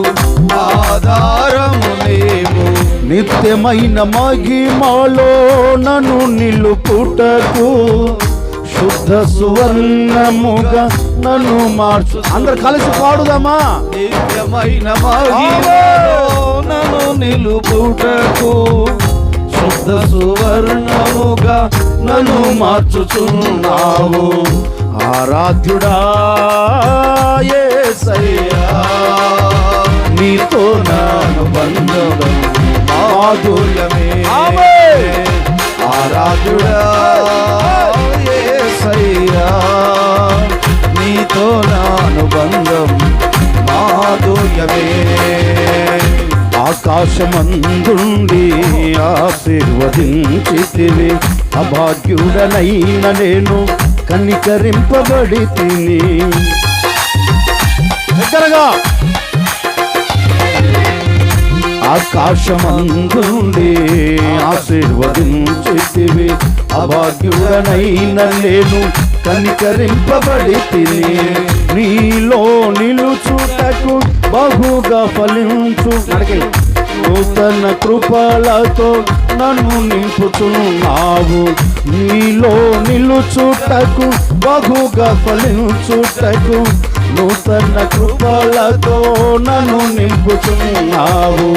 ఆధారము నీవు. నిత్యమైన మహిమలో నన్ను నిలుపుటకు శుద్ధ సువర్ణముగా నన్ను మార్చు. అందరు కలిసి పాడుదామా? నిత్యమైన మహిమలో నన్ను నిలుపుటకు శుద్ధ సువర్ణముగా నన్ను మార్చుచున్నావు. ఆరాధ్యుడా యేసయ్యా, నీతో నా అనుబంధం మాధుర్యమే. ఆరాధ్యుడా యేసయ్యా, నీతో నా అనుబంధం మాధుర్యమే. ఆకాశమందుండి ఆశీర్వదించితివి, అభాగ్యుడనైన నేను కనికరింపబడి తిని. దగ్గరగా. ఆకాశమందుండి ఆశీర్వదించితివి, అభాగ్యుడనైన నేను కనికరింపబడి తిని. నీలో నిలుచుటకు బహుగా ఫలించు నూతన కృపలతో నన్ను నింపుచున్నావు. నీలో నిలుచుటకు బహుగా ఫలించుటకు నూతన కృపలతో నన్ను నింపుచున్నావు.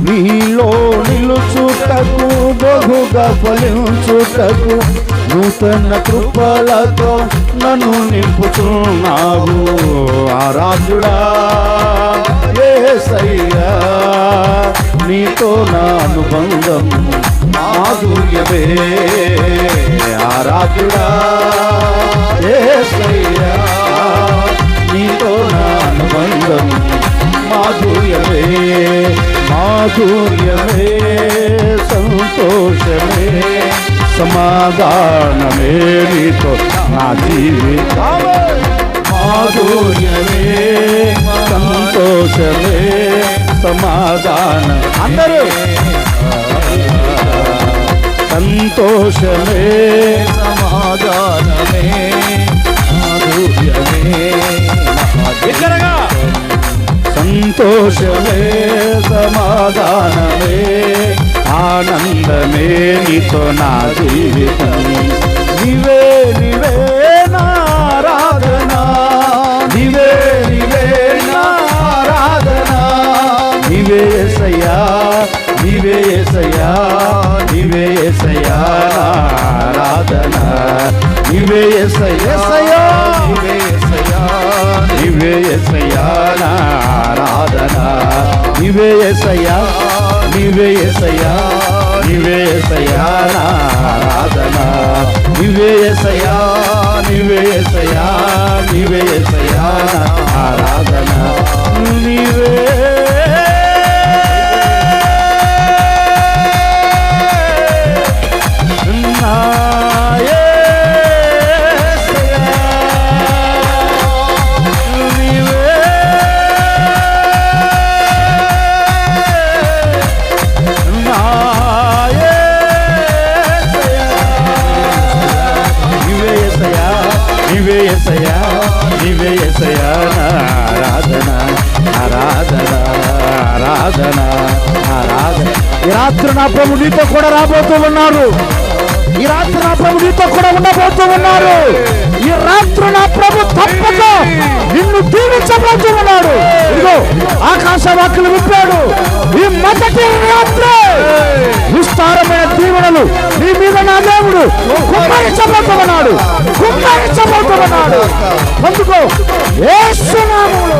నీలో నిలుచుటకు బహుగా ఫలించుటకు నూతన కృపలతో నన్ను నింపుచున్నావు. ఆరాధ్యుడా యేసయ్యా, నీతో నా అనుబంధం మాధుర్యమే. ఆరాధ్యుడా యేసయ్యా, నీతో నా అనుబంధం మాధుర్యమే. మాధుర్యమే, సంతోషమే, సమాధానమే నీతో నా జీవితం. మాధుర్యమే, సంతోషమే, సమాధానం. అందరూ సంతోషమే, సమాధానమే, మాధుర్యమే. ఇక్కడగా సంతోషమే, సమాధానమే, ఆనందమే నీతో నా జీవితం. నీవే నీవే నారాధనా, నీవే నీవే నారాధనా. నీవే యేసయ్యా, నీవే యేసయ్యా, నీవే యేసయ్యా నారాధనా. నీవే యేసయ్యా, నీవే యేసయ్యా, నీవే యేసయ్యా నారాధనా. నీవే యేసయ్యా, నీవే యేసయ్యా, నీవే యేసయ్యా నారాధనా. నీవే యేసయ్యా, నీవే యేసయ్యా, నీవే యేసయ్యా నారాధనా. నీవే ఈ రాత్రి నా ప్రభు నీతో కూడా రాబోతూ ఉన్నారు. ఈ రాత్రి నా ప్రభు నీతో కూడా ఉండబోతూ ఉన్నారు. ఈ రాత్రి నా ప్రభు తప్పక నిన్ను దీవించబోతూ ఉన్నాడు. ఇదిగో ఆకాశ వాక్కులు విప్పాడు. ఈ మొదటి రాత్రి విస్తారమైన దీవెనలు నీ మీద నా దేవుడు కుమ్మరించబోతూ ఉన్నాడు, కుమ్మరించబోతూ ఉన్నాడు. అందుకో యేసు నామములో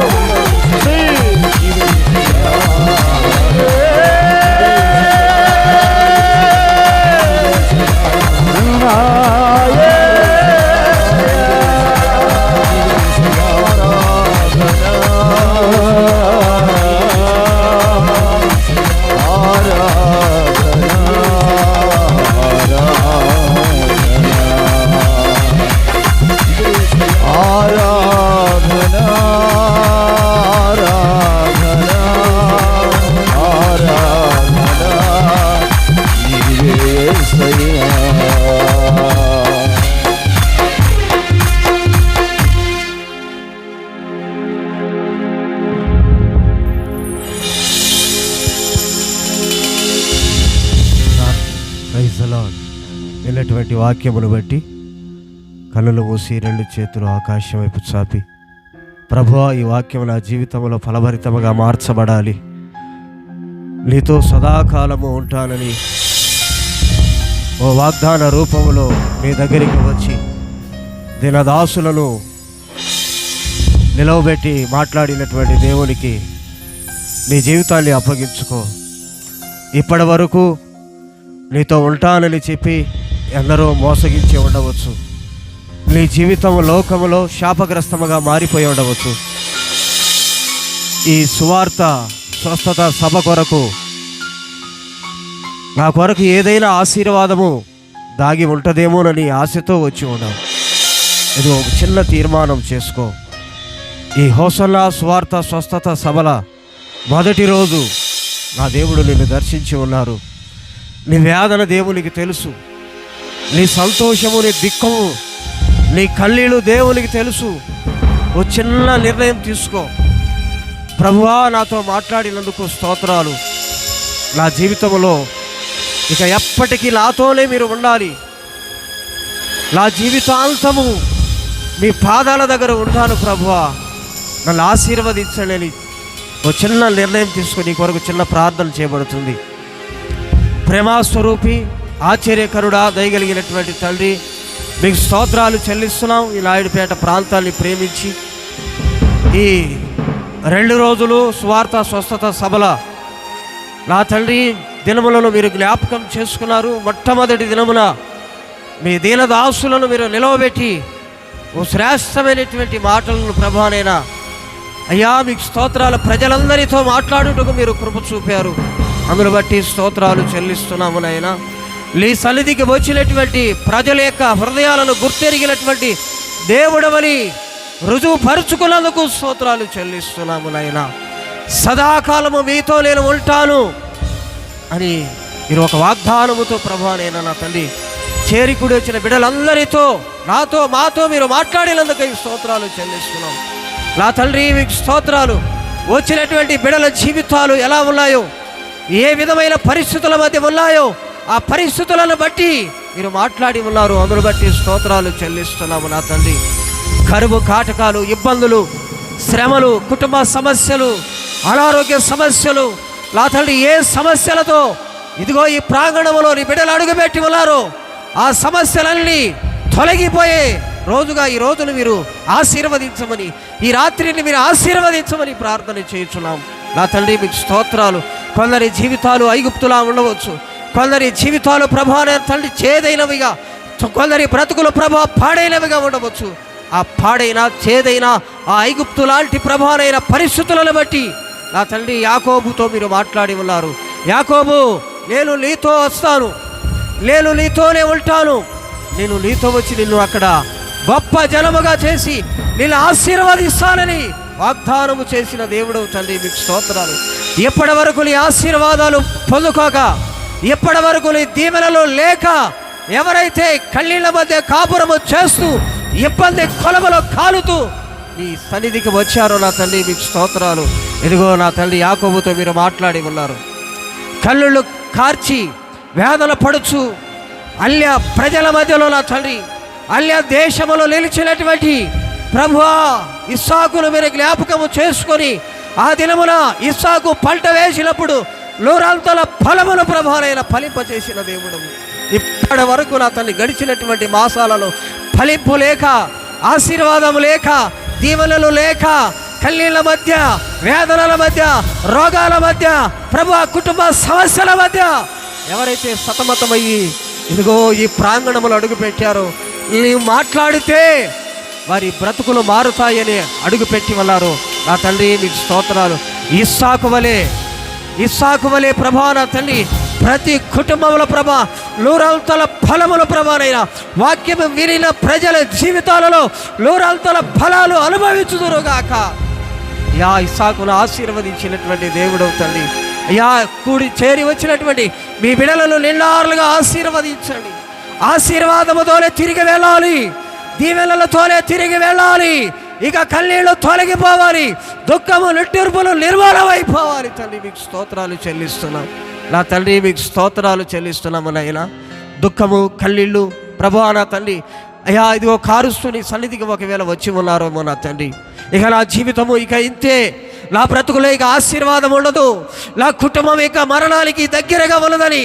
విన్నటువంటి వాక్యమును బట్టి కళ్ళను మూసి రెండు చేతులు ఆకాశం వైపు చాపి, ప్రభువా ఈ వాక్యం నా జీవితంలో ఫలభరితముగా మార్చబడాలి, నీతో సదాకాలము ఉంటానని ఓ వాగ్దాన రూపములో నీ దగ్గరికి వచ్చి దినదాసులను నిలవబెట్టి మాట్లాడినటువంటి దేవునికి నీ జీవితాన్ని అప్పగించుకో. ఇప్పటి వరకు నీతో ఉంటానని చెప్పి ఎందరో మోసగించి ఉండవచ్చు. నీ జీవితం లోకములో శాపగ్రస్తముగా మారిపోయి ఉండవచ్చు. ఈ సువార్త స్వస్థత సభ కొరకు నా కొరకు ఏదైనా ఆశీర్వాదము దాగి ఉంటుందేమోనని ఆశతో వచ్చి ఉన్నావు. ఇది ఒక చిన్న తీర్మానం చేసుకో. ఈ హోసన్నా సువార్త స్వస్థత సభల మొదటి రోజు నా దేవుడు నిన్ను దర్శించి ఉన్నారు. నీ వేదన దేవునికి తెలుసు, నీ సంతోషము, నీ దుఃఖము, నీ కన్నీళ్ళు దేవునికి తెలుసు. ఓ చిన్న నిర్ణయం తీసుకో. ప్రభువా నాతో మాట్లాడినందుకు స్తోత్రాలు, నా జీవితంలో ఇక ఎప్పటికీ నాతోనే మీరు ఉండాలి, నా జీవితాంతము మీ పాదాల దగ్గర ఉంటాను ప్రభువా, నన్ను ఆశీర్వదించండి అని ఒక చిన్న నిర్ణయం తీసుకుని కొరకు చిన్న ప్రార్థన చేయబడుతుంది. ప్రేమాస్వరూపి, ఆశ్చర్యకరుడా, దయగలిగినటువంటి తండ్రి, మీకు స్తోత్రాలు చెల్లిస్తున్నాం. ఈ నాయుడుపేట ప్రాంతాన్ని ప్రేమించి ఈ 2 రోజులు సువార్త స్వస్థత సభల నా తండ్రి దినములను మీరు జ్ఞాపకం చేసుకున్నారు. మొట్టమొదటి దినమున మీ దీనదాసులను మీరు నిలవబెట్టి ఓ శ్రేష్టమైనటువంటి మాటలను ప్రభానైనా అయ్యా మీకు స్తోత్రాలు, ప్రజలందరితో మాట్లాడుటకు మీరు కృప చూపారు. అందును బట్టి స్తోత్రాలు చెల్లిస్తున్నాము నాయనా. నీ సన్నిధికి వచ్చినటువంటి ప్రజల యొక్క హృదయాలను గుర్తెరిగినటువంటి దేవుడవని రుజువుపరుచుకున్నందుకు స్తోత్రాలు చెల్లిస్తున్నాము నాయనా. సదాకాలము మీతో నేను ఉంటాను అని మీరు ఒక వాగ్దానముతో ప్రభానైనా నా తండ్రి చేరికుడి వచ్చిన బిడ్డలందరితో నాతో మాతో మీరు మాట్లాడినందుకు స్తోత్రాలు చెల్లిస్తున్నాం నా తండ్రి. మీకు స్తోత్రాలు. వచ్చినటువంటి బిడ్డల జీవితాలు ఎలా ఉన్నాయో, ఏ విధమైన పరిస్థితుల మధ్య ఉన్నాయో ఆ పరిస్థితులను బట్టి మీరు మాట్లాడి ఉన్నారు. అందును బట్టి స్తోత్రాలు చెల్లిస్తున్నాము నా తండ్రి. కరువు కాటకాలు, ఇబ్బందులు, శ్రమలు, కుటుంబ సమస్యలు, అనారోగ్య సమస్యలు నా తండ్రి ఏ సమస్యలతో ఇదిగో ఈ ప్రాంగణంలో నీ బిడ్డలు అడుగుపెట్టి ఉన్నారో ఆ సమస్యలన్నీ తొలగిపోయే రోజుగా ఈ రోజును మీరు ఆశీర్వదించమని, ఈ రాత్రిని మీరు ఆశీర్వదించమని ప్రార్థన చేయించున్నాం నా తండ్రి. మీకు స్తోత్రాలు. కొందరి జీవితాలు ఐగుప్తులా ఉండవచ్చు, కొందరి జీవితాలు ప్రభాన తండ్రి చేదైనవిగా, కొందరి బ్రతుకులు ప్రభా పాడైనవిగా ఉండవచ్చు. ఆ పాడైన చేదైన ఆ ఐగుప్తు లాంటి ప్రభానైన పరిస్థితులను బట్టి నా తండ్రి యాకోబుతో మీరు మాట్లాడి ఉన్నారు. యాకోబు, నేను నీతో వస్తాను, నేను నీతోనే ఉంటాను, నేను నీతో వచ్చి నిన్ను అక్కడ గొప్ప జనముగా చేసి నిన్ను ఆశీర్వదిస్తానని వాగ్దానము చేసిన దేవుడు తండ్రి. మీకు స్తోత్రాలు. ఎప్పటి వరకు నీ ఆశీర్వాదాలు పొందుకోక, ఎప్పటి వరకు నీ దీవెనలు లేక ఎవరైతే కళ్ళీళ్ళ మధ్య కాపురము చేస్తూ ఇబ్బంది కొలమలో కాలుతూ నీ సన్నిధికి వచ్చారో నా తండ్రి మీకు స్తోత్రాలు. ఇదిగో నా తండ్రి యాకోబుతో మీరు మాట్లాడి ఉన్నారు. కళ్ళు కార్చి వేదన పడుచు అల్య ప్రజల మధ్యలో నా తండ్రి అల్య దేశంలో నిలిచినటువంటి ప్రభువా ఇస్సాకును మీరు జ్ఞాపకము చేసుకొని ఆ దినమున ఇస్సాకు పంట వేసినప్పుడు 100 ఫలమును ప్రభానైన ఫలింపచేసిన దేవుడు. ఇప్పటి వరకు నా తండ్రి గడిచినటువంటి మాసాలలో ఫలింపు లేక, ఆశీర్వాదము లేక, దీవెనలు లేక, కన్నీళ్ళ మధ్య, వేదనల మధ్య, రోగాల మధ్య, ప్రభు కుటుంబ సమస్యల మధ్య ఎవరైతే సతమతమయ్యి ఇదిగో ఈ ప్రాంగణములు అడుగు పెట్టారో, నీవు మాట్లాడితే వారి బ్రతుకులు మారుతాయని అడుగుపెట్టి ఉన్నారు నా తండ్రి. మీకు స్తోత్రాలు. ఇస్సాకు వలె ప్రభా నా తండ్రి ప్రతి కుటుంబంలో ప్రభా 100 ఫలముల ప్రభానైనా వాక్యము వినిన ప్రజల జీవితాలలో 100 ఫలాలు అనుభవించుదురుగాక. యా ఇస్సాకును ఆశీర్వదించినటువంటి దేవుడు తండ్రి, అయ్యా కూడి చేరి వచ్చినటువంటి మీ బిడ్డలను నిండారులుగా ఆశీర్వదించండి. ఆశీర్వాదముతోనే తిరిగి వెళ్ళాలి, దీవెనలతోనే తిరిగి వెళ్ళాలి. ఇక కన్నీళ్ళు తొలగిపోవాలి, దుఃఖము నిట్టూర్పులు నిర్మూలమైపోవాలి. తండ్రి మీకు స్తోత్రాలు చెల్లిస్తున్నాం నా తండ్రి. మీకు స్తోత్రాలు చెల్లిస్తున్నాము నాయన. దుఃఖము కన్నీళ్ళు ప్రభువా నా తండ్రి అయ్యా ఇదిగో కారుస్తూ నీ సన్నిధికి ఒకవేళ వచ్చి ఉన్నారేమో నా తండ్రి. ఇక నా జీవితము ఇక ఇంతే, నా బ్రతుకులో ఇక ఆశీర్వాదం ఉండదు, నా కుటుంబం ఇక మరణానికి దగ్గరగా ఉన్నదని,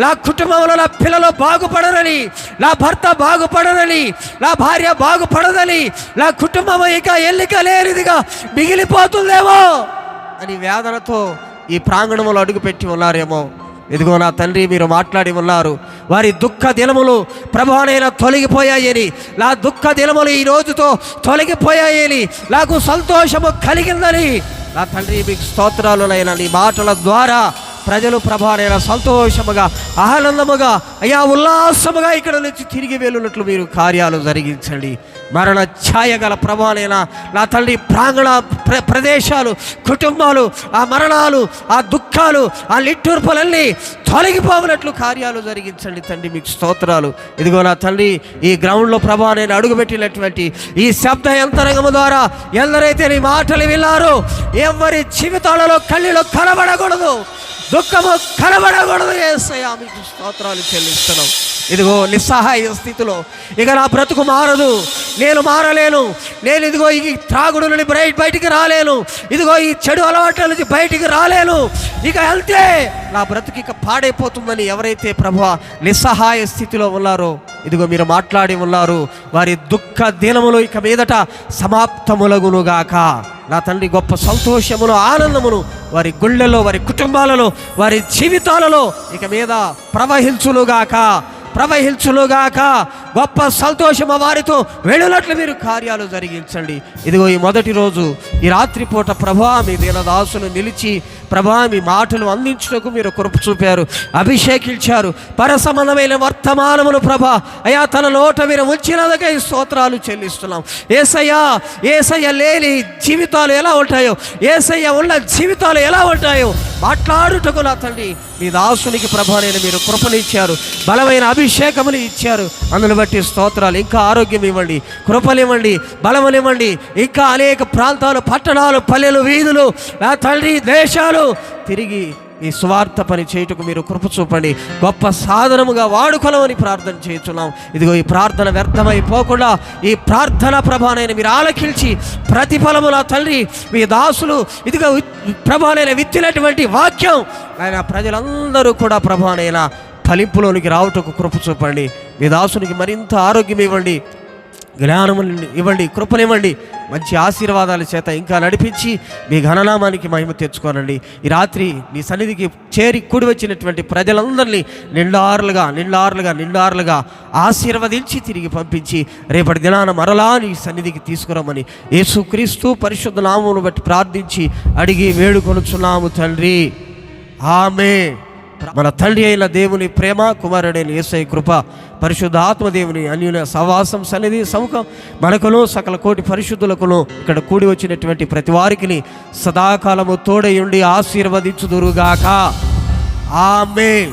నా కుటుంబంలో నా పిల్లలు బాగుపడరని, నా భర్త బాగుపడరని, నా భార్య బాగుపడదని, నా కుటుంబం ఇక ఎన్నిక లేనిదిగా మిగిలిపోతుందేమో అని వేదనతో ఈ ప్రాంగణంలో అడుగుపెట్టి ఉన్నారేమో. ఇదిగో నా తండ్రి మీరు మాట్లాడి ఉన్నారు. వారి దుఃఖ దినములు ప్రభానైనా తొలగిపోయాయని, నా దుఃఖ దినములు ఈ రోజుతో తొలగిపోయాయని, నాకు సంతోషము కలిగిందని నా తండ్రి మీకు స్తోత్రాలునైనా నీ మాటల ద్వారా ప్రజలు ప్రభానైనా సంతోషముగా, ఆనందముగా, అయ్యా ఉల్లాసముగా ఇక్కడ నుంచి తిరిగి వెళ్ళినట్లు మీరు కార్యాలు జరిగించండి. మరణ ఛాయ గల ప్రభానైనా నా తల్లి ప్రాంగణ ప్రదేశాలు, కుటుంబాలు, ఆ మరణాలు, ఆ దుఃఖాలు, ఆ నిట్టూర్పులన్నీ తొలగిపోవునట్లు కార్యాలు జరిగించండి తండ్రి. మీకు స్తోత్రాలు. ఇదిగో నా తండ్రి ఈ గ్రౌండ్లో ప్రభానైనా అడుగుపెట్టినటువంటి ఈ శబ్ద యంత్రాంగము ద్వారా ఎందరైతే నీ మాటలు విన్నారో ఎవరి జీవితాలలో కళ్ళలో కనబడకూడదు, దుఃఖము కనబడకూడదు యేసయ్యా, మీకు స్తోత్రాలు చెల్లిస్తున్నాం. ఇదిగో నిస్సహాయ స్థితిలో ఇక నా బ్రతుకు మారదు, నేను మారలేను, నేను ఇదిగో ఈ త్రాగుడు నుండి బయటికి రాలేను, ఇదిగో ఈ చెడు అలవాట్ల నుంచి బయటికి రాలేను, ఇక వెళ్తే నా బ్రతుకు ఇక పాడైపోతుందని ఎవరైతే ప్రభువా నిస్సహాయ స్థితిలో ఉన్నారో ఇదిగో మీరు మాట్లాడి ఉన్నారు, వారి దుఃఖ దినములు ఇక మీదట సమాప్తములగునుగాక. నా తండ్రి గొప్ప సంతోషమును ఆనందమును వారి గుళ్ళలో, వారి కుటుంబాలలో, వారి జీవితాలలో ఇక మీద ప్రవహించునుగాక. గొప్ప సంతోషము వారితో వెళ్ళినట్లు మీరు కార్యాలు జరిగించండి. ఇదిగో ఈ మొదటి రోజు ఈ రాత్రిపూట ప్రభా మీ దీనదాసును నిలిచి ప్రభా మీ మాటలు అందించుటకు మీరు కృప చూపారు, అభిషేకించారు. పరసంబంధమైన వర్తమానమును ప్రభా అయ్యా తన నోట మీరు ఉంచినందుకై స్తోత్రాలు చెల్లిస్తున్నాం. యేసయ్య లేని జీవితాలు ఎలా ఉంటాయో, యేసయ్య ఉన్న జీవితాలు ఎలా ఉంటాయో మాట్లాడుటకు నా తండ్రి మీ దాసునికి ప్రభా నేను మీరు కృపనిచ్చారు, బలమైన అభిషేకములు ఇచ్చారు. అందును బట్టి స్తోత్రాలు. ఇంకా ఆరోగ్యం ఇవ్వండి, కృపనివ్వండి, బలమునివ్వండి. ఇంకా అనేక ప్రాంతాలు, పట్టణాలు, పల్లెలు, వీధులు నా తండ్రి దేశాలు తిరిగి ఈ స్వార్థ పని చేయుటకు మీరు కృప చూపండి. గొప్ప సాధనముగా వాడుకోవాలని ప్రార్థన చేస్తున్నాం. ఇదిగో ఈ ప్రార్థన వ్యర్థమైపోకుండా ఈ ప్రార్థన ప్రభానైనా మీరు ఆలకించి ప్రతిఫలముల తండ్రి మీ దాసులు ఇదిగో ప్రభానైనా విత్తినటువంటి వాక్యం ఆయన ప్రజలందరూ కూడా ప్రభానైనా ఫలింపులోనికి రావటకు కృప చూపండి. మీ దాసునికి మరింత ఆరోగ్యం ఇవ్వండి, జ్ఞానము ఇవ్వండి, కృపనివ్వండి. మంచి ఆశీర్వాదాల చేత ఇంకా నడిపించి మీ ఘననామానికి మహిమ తెచ్చుకోనండి. ఈ రాత్రి మీ సన్నిధికి చేరి కూడి వచ్చినటువంటి ప్రజలందరినీ నిండారులుగా ఆశీర్వదించి తిరిగి పంపించి రేపటి దినాన మరలా నీ సన్నిధికి తీసుకురమ్మని యేసుక్రీస్తు పరిశుద్ధ నామమును బట్టి ప్రార్థించి అడిగి వేడుకొనుచున్నాము తండ్రి, ఆమేన్. మన తండ్రి అయిన దేవుని ప్రేమ, కుమారుడైన యేసయ్య కృప, పరిశుద్ధ ఆత్మదేవుని అన్యున సహవాసం, సన్నిధి సముఖం మనకును సకల కోటి పరిశుద్ధులకును ఇక్కడ కూడి వచ్చినటువంటి ప్రతి వారికి సదాకాలము తోడై ఉండి ఆశీర్వదించుదురుగాక. ఆమేన్.